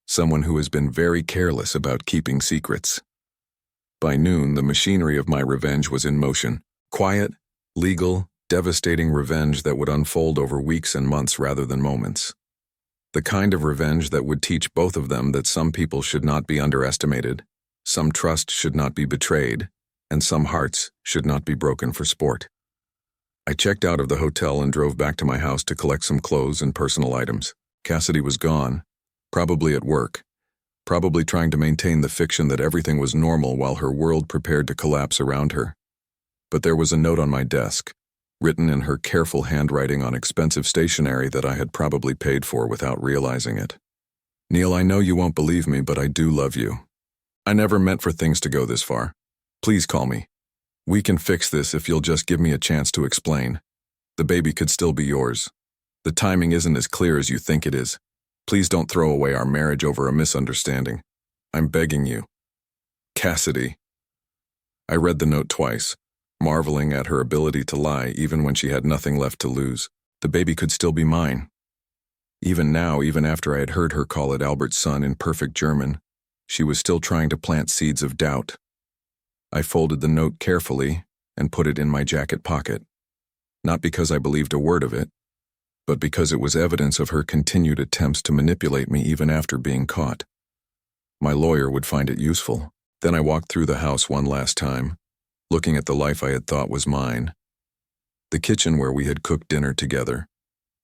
S1: "Someone who has been very careless about keeping secrets." By noon, the machinery of my revenge was in motion. Quiet, legal, devastating revenge that would unfold over weeks and months rather than moments. The kind of revenge that would teach both of them that some people should not be underestimated, some trust should not be betrayed, and some hearts should not be broken for sport. I checked out of the hotel and drove back to my house to collect some clothes and personal items. Cassidy was gone, probably at work, probably trying to maintain the fiction that everything was normal while her world prepared to collapse around her. But there was a note on my desk, written in her careful handwriting on expensive stationery that I had probably paid for without realizing it. "Neil, I know you won't believe me, but I do love you. I never meant for things to go this far. Please call me. We can fix this if you'll just give me a chance to explain. The baby could still be yours. The timing isn't as clear as you think it is. Please don't throw away our marriage over a misunderstanding. I'm begging you. Cassidy." I read the note twice, marveling at her ability to lie even when she had nothing left to lose. The baby could still be mine. Even now, even after I had heard her call it Albert's son in perfect German, she was still trying to plant seeds of doubt. I folded the note carefully and put it in my jacket pocket, not because I believed a word of it, but because it was evidence of her continued attempts to manipulate me even after being caught. My lawyer would find it useful. Then I walked through the house one last time, looking at the life I had thought was mine. The kitchen where we had cooked dinner together,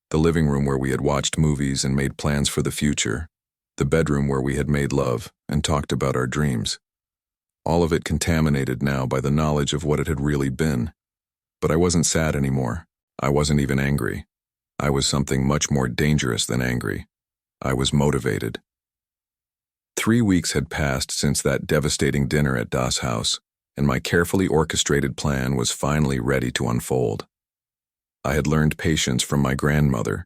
S1: the living room where we had watched movies and made plans for the future, the bedroom where we had made love and talked about our dreams. All of it contaminated now by the knowledge of what it had really been. But I wasn't sad anymore. I wasn't even angry. I was something much more dangerous than angry. I was motivated. 3 weeks had passed since that devastating dinner at Das house, and my carefully orchestrated plan was finally ready to unfold. I had learned patience from my grandmother,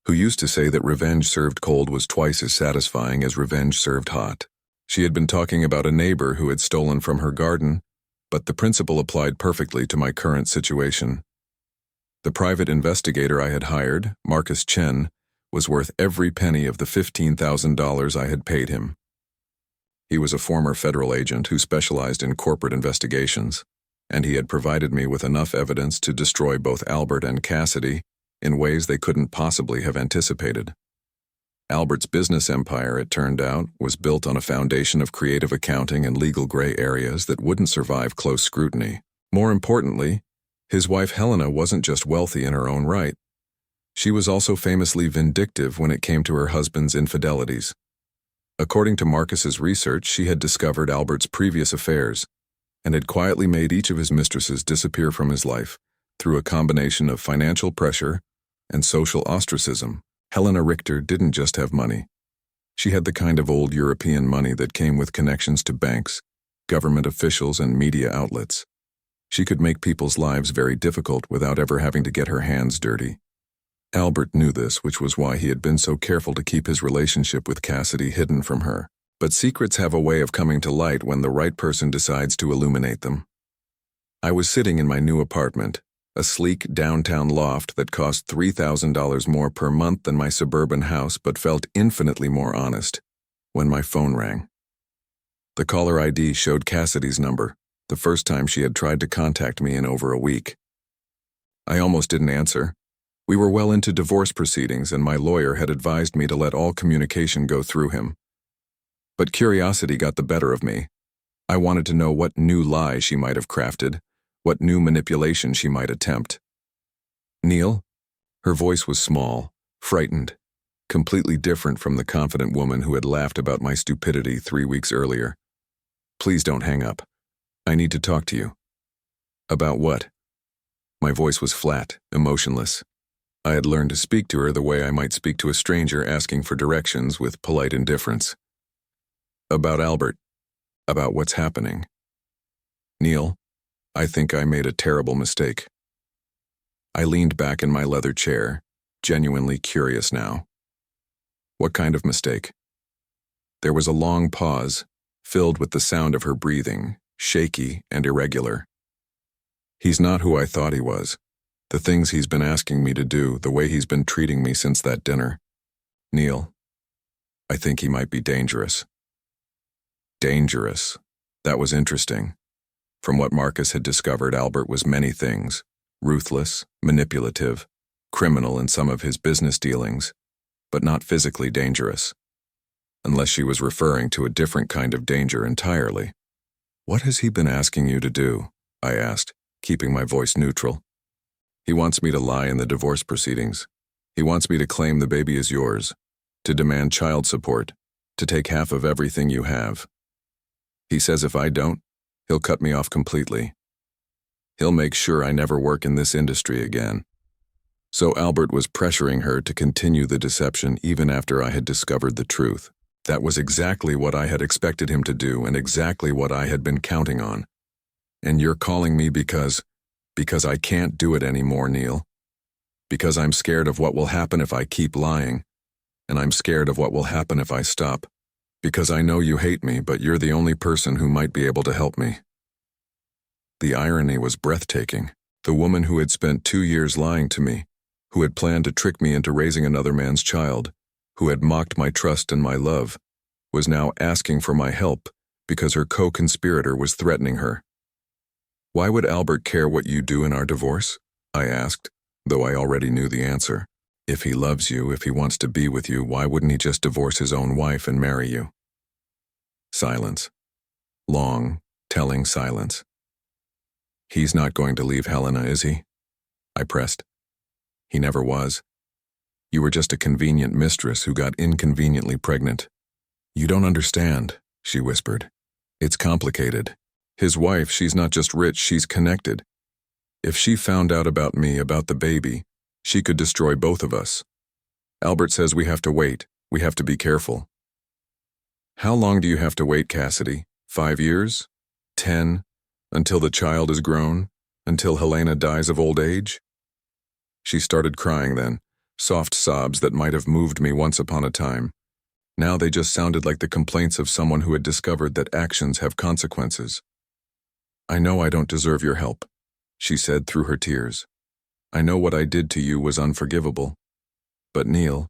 S1: who used to say that revenge served cold was twice as satisfying as revenge served hot. She had been talking about a neighbor who had stolen from her garden, but the principle applied perfectly to my current situation. The private investigator I had hired, Marcus Chen, was worth every penny of the $15,000 I had paid him. He was a former federal agent who specialized in corporate investigations, and he had provided me with enough evidence to destroy both Albert and Cassidy in ways they couldn't possibly have anticipated. Albert's business empire, it turned out, was built on a foundation of creative accounting and legal gray areas that wouldn't survive close scrutiny. More importantly, his wife Helena wasn't just wealthy in her own right. She was also famously vindictive when it came to her husband's infidelities. According to Marcus's research, she had discovered Albert's previous affairs and had quietly made each of his mistresses disappear from his life through a combination of financial pressure and social ostracism. Helena Richter didn't just have money. She had the kind of old European money that came with connections to banks, government officials, and media outlets. She could make people's lives very difficult without ever having to get her hands dirty. Albert knew this, which was why he had been so careful to keep his relationship with Cassidy hidden from her. But secrets have a way of coming to light when the right person decides to illuminate them. I was sitting in my new apartment, a sleek downtown loft that cost $3,000 more per month than my suburban house but felt infinitely more honest, when my phone rang. The caller ID showed Cassidy's number, the first time she had tried to contact me in over a week. I almost didn't answer. We were well into divorce proceedings, and my lawyer had advised me to let all communication go through him. But curiosity got the better of me. I wanted to know what new lie she might have crafted, what new manipulation she might attempt. Neil? Her voice was small, frightened, completely different from the confident woman who had laughed about my stupidity 3 weeks earlier. Please don't hang up. I need to talk to you. About what? My voice was flat, emotionless. I had learned to speak to her the way I might speak to a stranger asking for directions with polite indifference. About Albert. About what's happening. Neil, I think I made a terrible mistake. I leaned back in my leather chair, genuinely curious now. What kind of mistake? There was a long pause, filled with the sound of her breathing, shaky and irregular. He's not who I thought he was. The things he's been asking me to do, the way he's been treating me since that dinner. Neil, I think he might be dangerous. Dangerous. That was interesting. From what Marcus had discovered, Albert was many things: ruthless, manipulative, criminal in some of his business dealings, but not physically dangerous. Unless she was referring to a different kind of danger entirely. What has he been asking you to do? I asked, keeping my voice neutral. He wants me to lie in the divorce proceedings. He wants me to claim the baby is yours, to demand child support, to take half of everything you have. He says if I don't, he'll cut me off completely. He'll make sure I never work in this industry again. So Albert was pressuring her to continue the deception even after I had discovered the truth. That was exactly what I had expected him to do and exactly what I had been counting on. And you're calling me because I can't do it anymore, Neil. Because I'm scared of what will happen if I keep lying. And I'm scared of what will happen if I stop. Because I know you hate me, but you're the only person who might be able to help me. The irony was breathtaking. The woman who had spent 2 years lying to me, who had planned to trick me into raising another man's child, who had mocked my trust and my love, was now asking for my help because her co-conspirator was threatening her. Why would Albert care what you do in our divorce? I asked, though I already knew the answer. If he loves you, if he wants to be with you, why wouldn't he just divorce his own wife and marry you? Silence. Long, telling silence. "He's not going to leave Helena, is he?" I pressed. "He never was. You were just a convenient mistress who got inconveniently pregnant." "You don't understand," she whispered. "It's complicated. His wife, she's not just rich, she's connected. If she found out about me, about the baby, she could destroy both of us. Albert says we have to wait. We have to be careful." "How long do you have to wait, Cassidy? 5 years? 10? Until the child is grown? Until Helena dies of old age?" She started crying then, soft sobs that might have moved me once upon a time. Now they just sounded like the complaints of someone who had discovered that actions have consequences. "I know I don't deserve your help," she said through her tears. "I know what I did to you was unforgivable. But Neil,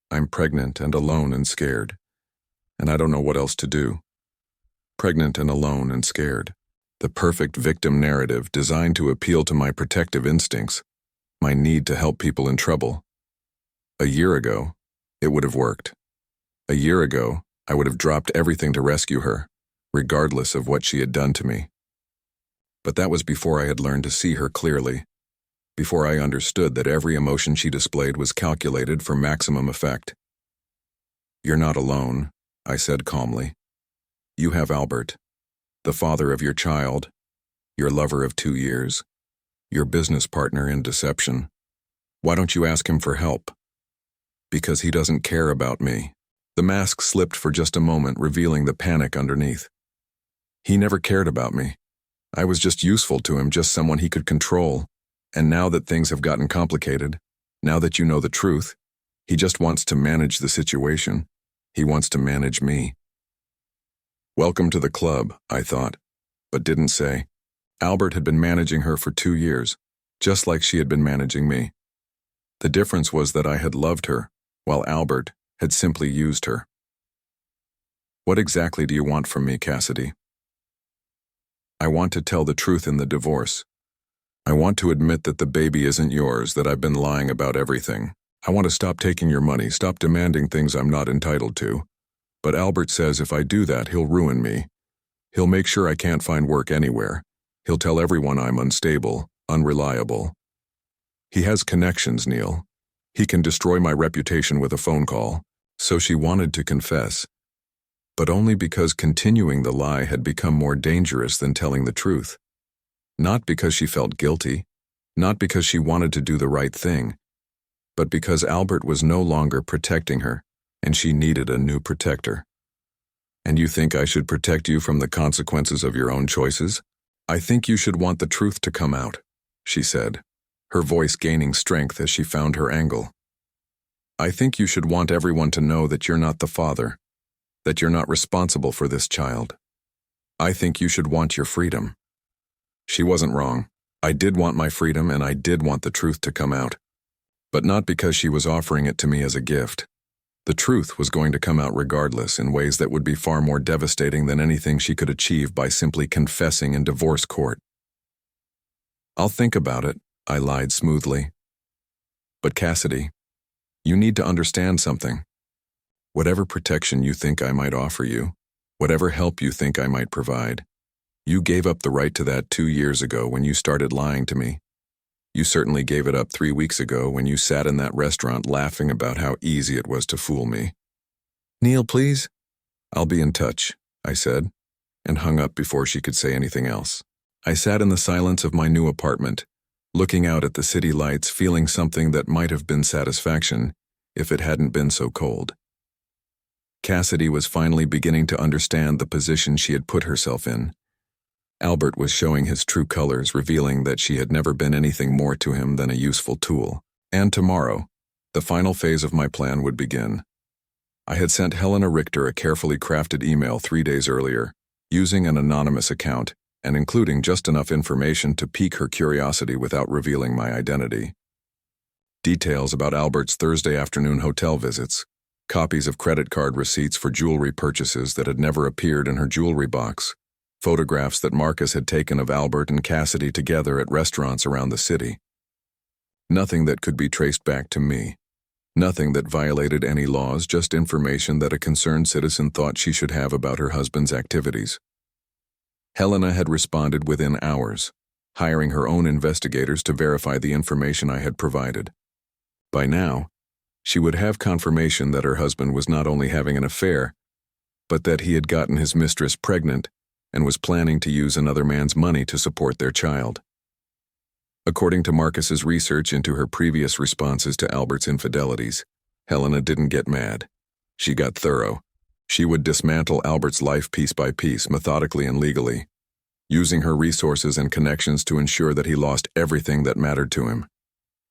S1: I'm pregnant and alone and scared. And I don't know what else to do. Pregnant and alone and scared. The perfect victim narrative designed to appeal to my protective instincts, my need to help people in trouble. A year ago, it would have worked. A year ago, I would have dropped everything to rescue her, regardless of what she had done to me. But that was before I had learned to see her clearly, before I understood that every emotion she displayed was calculated for maximum effect. "You're not alone," I said calmly. "You have Albert, the father of your child, your lover of 2 years, your business partner in deception. Why don't you ask him for help?" "Because he doesn't care about me." The mask slipped for just a moment, revealing the panic underneath. "He never cared about me. I was just useful to him, just someone he could control. And now that things have gotten complicated, now that you know the truth, he just wants to manage the situation. He wants to manage me." Welcome to the club, I thought, but didn't say. Albert had been managing her for 2 years, just like she had been managing me. The difference was that I had loved her, while Albert had simply used her. "What exactly do you want from me, Cassidy?" "I want to tell the truth in the divorce. I want to admit that the baby isn't yours, that I've been lying about everything. I want to stop taking your money, stop demanding things I'm not entitled to. But Albert says if I do that, he'll ruin me. He'll make sure I can't find work anywhere. He'll tell everyone I'm unstable, unreliable. He has connections, Neil. He can destroy my reputation with a phone call." So she wanted to confess, but only because continuing the lie had become more dangerous than telling the truth. Not because she felt guilty, not because she wanted to do the right thing, but because Albert was no longer protecting her, and she needed a new protector. "And you think I should protect you from the consequences of your own choices? I think you should want the truth to come out," she said, her voice gaining strength as she found her angle. "I think you should want everyone to know that you're not the father, that you're not responsible for this child. I think you should want your freedom." She wasn't wrong. I did want my freedom, and I did want the truth to come out. But not because she was offering it to me as a gift. The truth was going to come out regardless, in ways that would be far more devastating than anything she could achieve by simply confessing in divorce court. "I'll think about it," I lied smoothly. "But Cassidy, you need to understand something. Whatever protection you think I might offer you, whatever help you think I might provide, you gave up the right to that 2 years ago when you started lying to me. You certainly gave it up 3 weeks ago when you sat in that restaurant laughing about how easy it was to fool me." "Neil, please." "I'll be in touch," I said, and hung up before she could say anything else. I sat in the silence of my new apartment, looking out at the city lights, feeling something that might have been satisfaction if it hadn't been so cold. Cassidy was finally beginning to understand the position she had put herself in. Albert was showing his true colors, revealing that she had never been anything more to him than a useful tool. And tomorrow, the final phase of my plan would begin. I had sent Helena Richter a carefully crafted email 3 days earlier, using an anonymous account, and including just enough information to pique her curiosity without revealing my identity. Details about Albert's Thursday afternoon hotel visits, copies of credit card receipts for jewelry purchases that had never appeared in her jewelry box, photographs that Marcus had taken of Albert and Cassidy together at restaurants around the city. Nothing that could be traced back to me. Nothing that violated any laws, just information that a concerned citizen thought she should have about her husband's activities. Helena had responded within hours, hiring her own investigators to verify the information I had provided. By now, she would have confirmation that her husband was not only having an affair, but that he had gotten his mistress pregnant and was planning to use another man's money to support their child. According to Marcus's research into her previous responses to Albert's infidelities, Helena didn't get mad. She got thorough. She would dismantle Albert's life piece by piece, methodically and legally, using her resources and connections to ensure that he lost everything that mattered to him.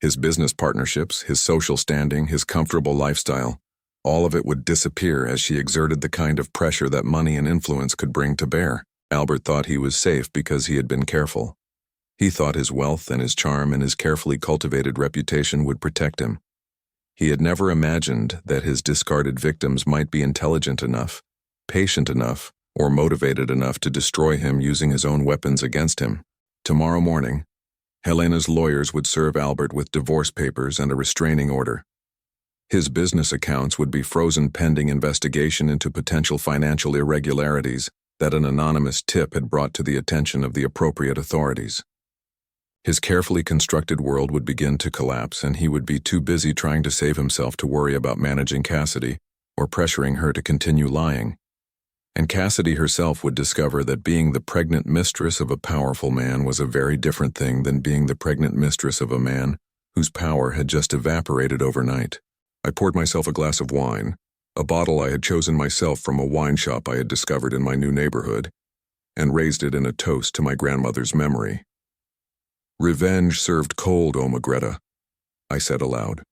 S1: His business partnerships, his social standing, his comfortable lifestyle, all of it would disappear as she exerted the kind of pressure that money and influence could bring to bear. Albert thought he was safe because he had been careful. He thought his wealth and his charm and his carefully cultivated reputation would protect him. He had never imagined that his discarded victims might be intelligent enough, patient enough, or motivated enough to destroy him using his own weapons against him. Tomorrow morning, Helena's lawyers would serve Albert with divorce papers and a restraining order. His business accounts would be frozen pending investigation into potential financial irregularities that an anonymous tip had brought to the attention of the appropriate authorities. His carefully constructed world would begin to collapse, and he would be too busy trying to save himself to worry about managing Cassidy or pressuring her to continue lying. And Cassidy herself would discover that being the pregnant mistress of a powerful man was a very different thing than being the pregnant mistress of a man whose power had just evaporated overnight. I poured myself a glass of wine, a bottle I had chosen myself from a wine shop I had discovered in my new neighborhood, and raised it in a toast to my grandmother's memory. "Revenge served cold, O Magretta," I said aloud.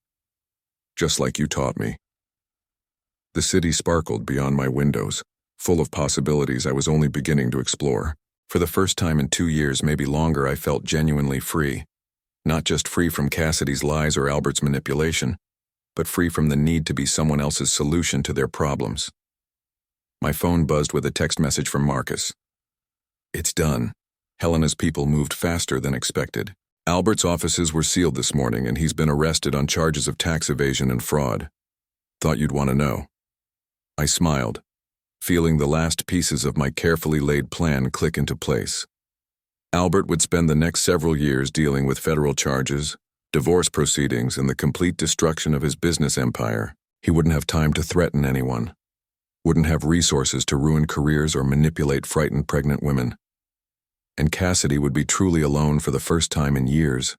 S1: "Just like you taught me." The city sparkled beyond my windows, full of possibilities I was only beginning to explore. For the first time in 2 years, maybe longer, I felt genuinely free. Not just free from Cassidy's lies or Albert's manipulation, but free from the need to be someone else's solution to their problems. My phone buzzed with a text message from Marcus. "It's done." Helena's people moved faster than expected. Albert's offices were sealed this morning, and he's been arrested on charges of tax evasion and fraud. Thought you'd want to know. I smiled, feeling the last pieces of my carefully laid plan click into place. Albert would spend the next several years dealing with federal charges, divorce proceedings, and the complete destruction of his business empire. He wouldn't have time to threaten anyone, wouldn't have resources to ruin careers or manipulate frightened pregnant women. And Cassidy would be truly alone for the first time in years,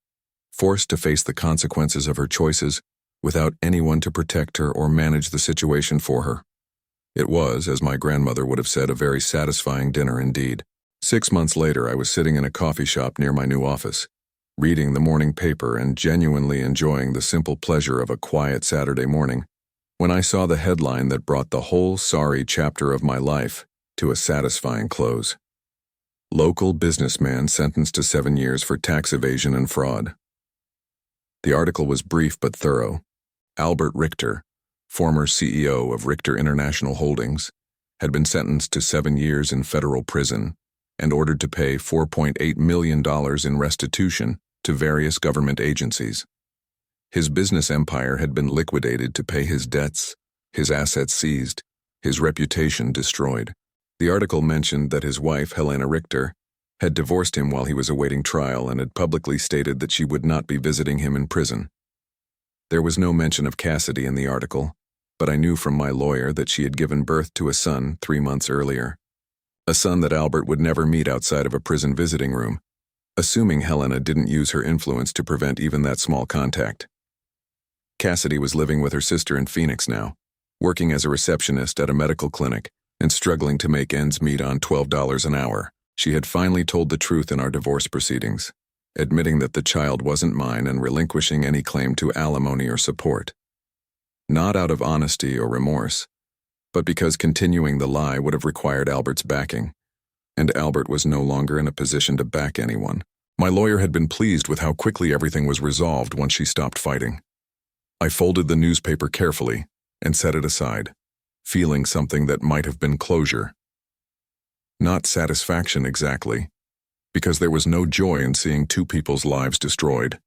S1: forced to face the consequences of her choices without anyone to protect her or manage the situation for her. It was, as my grandmother would have said, a very satisfying dinner indeed. 6 months later, I was sitting in a coffee shop near my new office, reading the morning paper and genuinely enjoying the simple pleasure of a quiet Saturday morning, when I saw the headline that brought the whole sorry chapter of my life to a satisfying close. Local businessman sentenced to 7 years for tax evasion and fraud. The article was brief but thorough. Albert Richter, former CEO of Richter International Holdings, had been sentenced to 7 years in federal prison and ordered to pay $4.8 million in restitution to various government agencies. His business empire had been liquidated to pay his debts, his assets seized, his reputation destroyed. The article mentioned that his wife, Helena Richter, had divorced him while he was awaiting trial and had publicly stated that she would not be visiting him in prison. There was no mention of Cassidy in the article, but I knew from my lawyer that she had given birth to a son 3 months earlier. A son that Albert would never meet outside of a prison visiting room, assuming Helena didn't use her influence to prevent even that small contact. Cassidy was living with her sister in Phoenix now, working as a receptionist at a medical clinic and struggling to make ends meet on $12 an hour. She had finally told the truth in our divorce proceedings, admitting that the child wasn't mine and relinquishing any claim to alimony or support. Not out of honesty or remorse, but because continuing the lie would have required Albert's backing, and Albert was no longer in a position to back anyone. My lawyer had been pleased with how quickly everything was resolved once she stopped fighting. I folded the newspaper carefully and set it aside, feeling something that might have been closure. Not satisfaction exactly, because there was no joy in seeing 2 people's lives destroyed,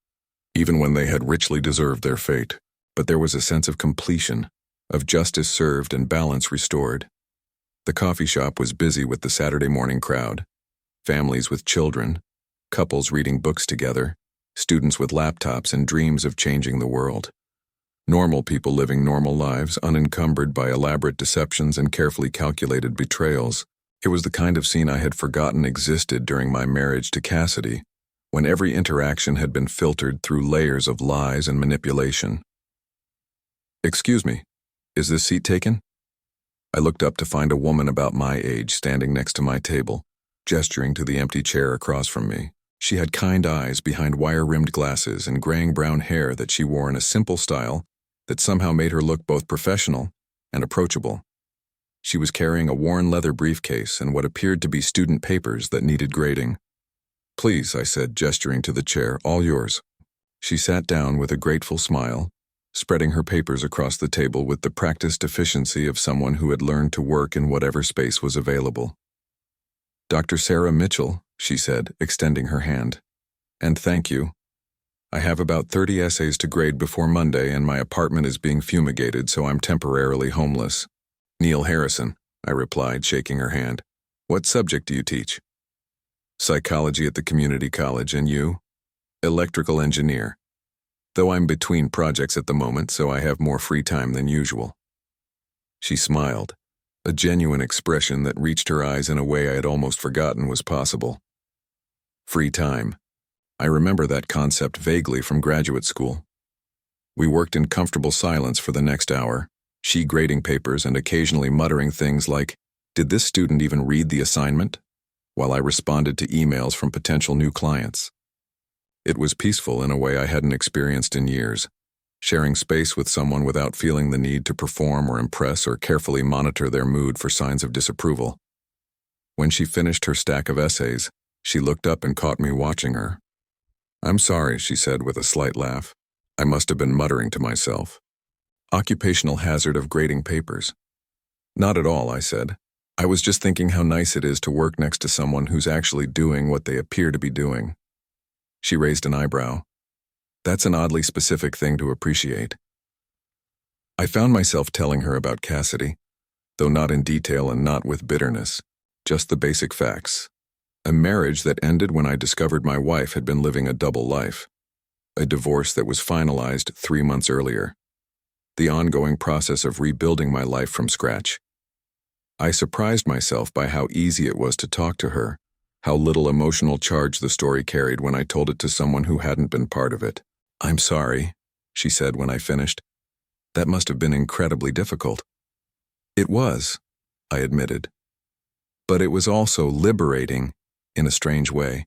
S1: even when they had richly deserved their fate. But there was a sense of completion, of justice served and balance restored. The coffee shop was busy with the Saturday morning crowd. families with children, couples reading books together, students with laptops and dreams of changing the world. Normal people living normal lives, unencumbered by elaborate deceptions and carefully calculated betrayals. It was the kind of scene I had forgotten existed during my marriage to Cassidy, when every interaction had been filtered through layers of lies and manipulation. "Excuse me, is this seat taken?" I looked up to find a woman about my age standing next to my table, gesturing to the empty chair across from me. She had kind eyes behind wire-rimmed glasses and graying brown hair that she wore in a simple style that somehow made her look both professional and approachable. She was carrying a worn leather briefcase and what appeared to be student papers that needed grading. "Please," I said, gesturing to the chair, "all yours." She sat down with a grateful smile, spreading her papers across the table with the practiced efficiency of someone who had learned to work in whatever space was available. "Dr. Sarah Mitchell," she said, extending her hand. "And thank you. I have about 30 essays to grade before Monday and my apartment is being fumigated, so I'm temporarily homeless." "Neil Harrison," I replied, shaking her hand. "What subject do you teach?" "Psychology at the community college, and you?" "Electrical engineer. Though I'm between projects at the moment, so I have more free time than usual." She smiled, a genuine expression that reached her eyes in a way I had almost forgotten was possible. Free time. I remember that concept vaguely from graduate school. We worked in comfortable silence for the next hour, she grading papers and occasionally muttering things like, "Did this student even read the assignment?" while I responded to emails from potential new clients. It was peaceful in a way I hadn't experienced in years, sharing space with someone without feeling the need to perform or impress or carefully monitor their mood for signs of disapproval. When she finished her stack of essays, she looked up and caught me watching her. "I'm sorry," she said with a slight laugh. I must have been muttering to myself. "Occupational hazard of grading papers." "Not at all," I said. "I was just thinking how nice it is to work next to someone who's actually doing what they appear to be doing." She raised an eyebrow. "That's an oddly specific thing to appreciate." I found myself telling her about Cassidy, though not in detail and not with bitterness, just the basic facts. A marriage that ended when I discovered my wife had been living a double life. A divorce that was finalized 3 months earlier. The ongoing process of rebuilding my life from scratch. I surprised myself by how easy it was to talk to her, how little emotional charge the story carried when I told it to someone who hadn't been part of it. "I'm sorry," she said when I finished. "That must have been incredibly difficult." "It was," I admitted. "But it was also liberating, in a strange way.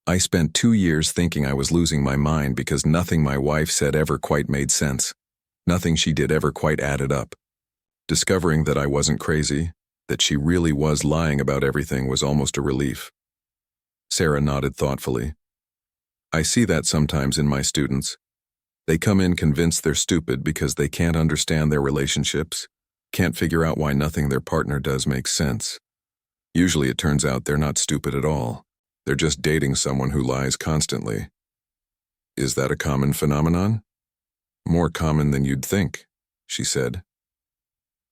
S1: I spent 2 years thinking I was losing my mind because nothing my wife said ever quite made sense. Nothing she did ever quite added up. Discovering that I wasn't crazy, that she really was lying about everything was almost a relief." Sarah nodded thoughtfully. "I see that sometimes in my students. They come in convinced they're stupid because they can't understand their relationships, can't figure out why nothing their partner does makes sense. Usually it turns out they're not stupid at all. They're just dating someone who lies constantly." "Is that a common phenomenon?" "More common than you'd think," she said.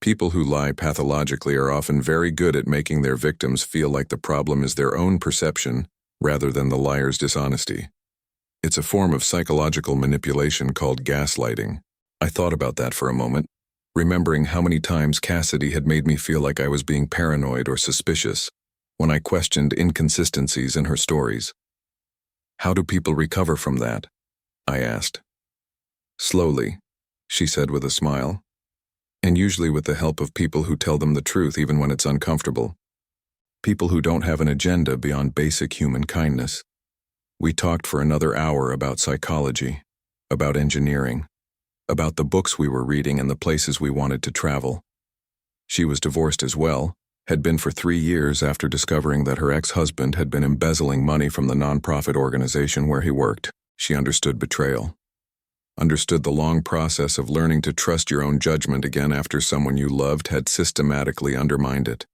S1: "People who lie pathologically are often very good at making their victims feel like the problem is their own perception rather than the liar's dishonesty. It's a form of psychological manipulation called gaslighting." I thought about that for a moment, remembering how many times Cassidy had made me feel like I was being paranoid or suspicious when I questioned inconsistencies in her stories. "How do people recover from that?" I asked. "Slowly," she said with a smile, "and usually with the help of people who tell them the truth even when it's uncomfortable. People who don't have an agenda beyond basic human kindness." We talked for another hour about psychology, about engineering, about the books we were reading and the places we wanted to travel. She was divorced as well, had been for 3 years after discovering that her ex-husband had been embezzling money from the nonprofit organization where he worked. She understood betrayal. Understood the long process of learning to trust your own judgment again after someone you loved had systematically undermined it.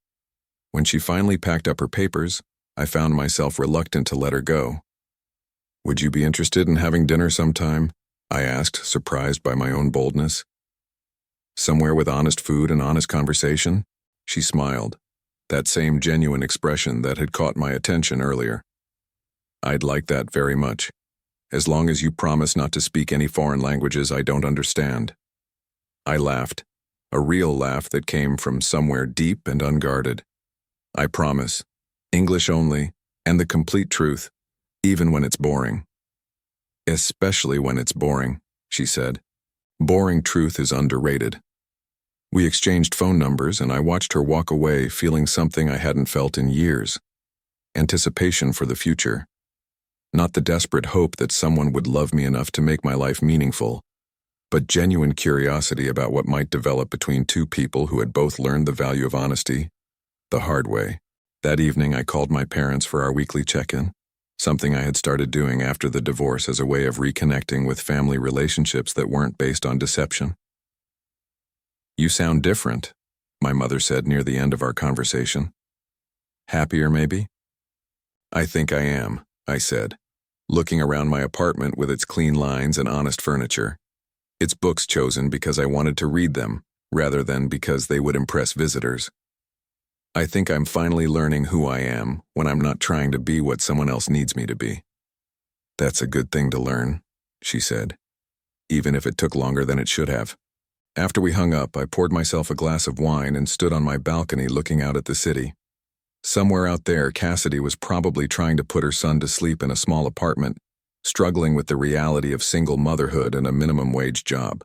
S1: When she finally packed up her papers, I found myself reluctant to let her go. "Would you be interested in having dinner sometime?" I asked, surprised by my own boldness. "Somewhere with honest food and honest conversation?" She smiled. that same genuine expression that had caught my attention earlier. I'd like that very much, as long as you promise not to speak any foreign languages I don't understand. I laughed, a real laugh that came from somewhere deep and unguarded. I promise, English only, and the complete truth, even when it's boring. Especially when it's boring, she said. Boring truth is underrated. We exchanged phone numbers, and I watched her walk away feeling something I hadn't felt in years. Anticipation for the future. Not the desperate hope that someone would love me enough to make my life meaningful, but genuine curiosity about what might develop between two people who had both learned the value of honesty the hard way. That evening, I called my parents for our weekly check-in, something I had started doing after the divorce as a way of reconnecting with family relationships that weren't based on deception. "You sound different," my mother said near the end of our conversation. "Happier, maybe?" "I think I am," I said, looking around my apartment with its clean lines and honest furniture. Its books chosen because I wanted to read them, rather than because they would impress visitors. "I think I'm finally learning who I am when I'm not trying to be what someone else needs me to be." "That's a good thing to learn," she said, even if it took longer than it should have. After we hung up, I poured myself a glass of wine and stood on my balcony looking out at the city. Somewhere out there, Cassidy was probably trying to put her son to sleep in a small apartment, struggling with the reality of single motherhood and a minimum wage job.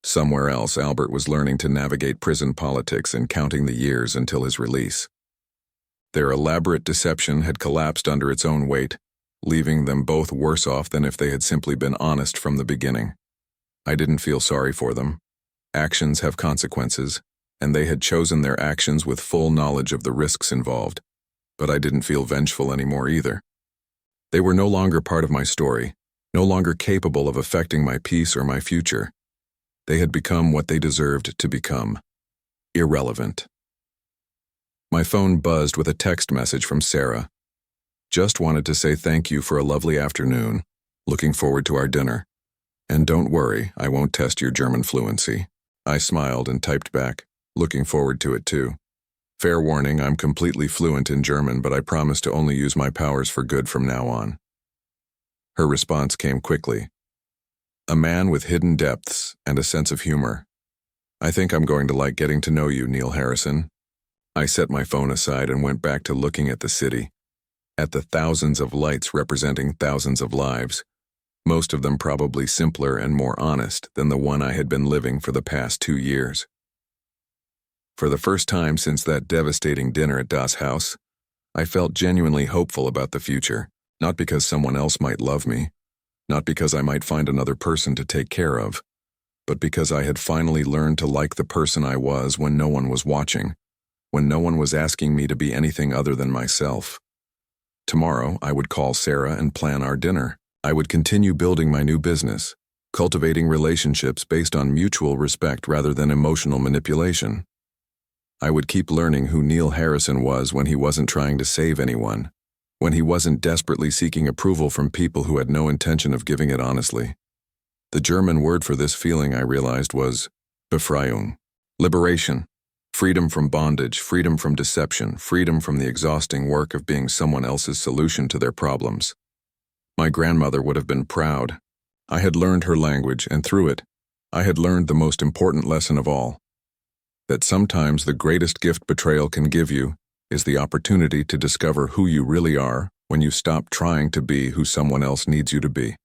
S1: Somewhere else, Albert was learning to navigate prison politics and counting the years until his release. Their elaborate deception had collapsed under its own weight, leaving them both worse off than if they had simply been honest from the beginning. I didn't feel sorry for them. Actions have consequences, and they had chosen their actions with full knowledge of the risks involved. But I didn't feel vengeful anymore either. They were no longer part of my story, no longer capable of affecting my peace or my future. They had become what they deserved to become: irrelevant. My phone buzzed with a text message from Sarah. "Just wanted to say thank you for a lovely afternoon. Looking forward to our dinner. And don't worry, I won't test your German fluency." I smiled and typed back, "Looking forward to it too. Fair warning, I'm completely fluent in German, but I promise to only use my powers for good from now on." Her response came quickly. "A man with hidden depths and a sense of humor. I think I'm going to like getting to know you, Neil Harrison." I set my phone aside and went back to looking at the city, at the thousands of lights representing thousands of lives, most of them probably simpler and more honest than the one I had been living for the past 2 years. For the first time since that devastating dinner at Das Haus, I felt genuinely hopeful about the future, not because someone else might love me, not because I might find another person to take care of, but because I had finally learned to like the person I was when no one was watching, when no one was asking me to be anything other than myself. Tomorrow, I would call Sarah and plan our dinner. I would continue building my new business, cultivating relationships based on mutual respect rather than emotional manipulation. I would keep learning who Neil Harrison was when he wasn't trying to save anyone, when he wasn't desperately seeking approval from people who had no intention of giving it honestly. The German word for this feeling, I realized, was Befreiung, liberation, freedom from bondage, freedom from deception, freedom from the exhausting work of being someone else's solution to their problems. My grandmother would have been proud. I had learned her language, and through it, I had learned the most important lesson of all: that sometimes the greatest gift betrayal can give you is the opportunity to discover who you really are when you stop trying to be who someone else needs you to be.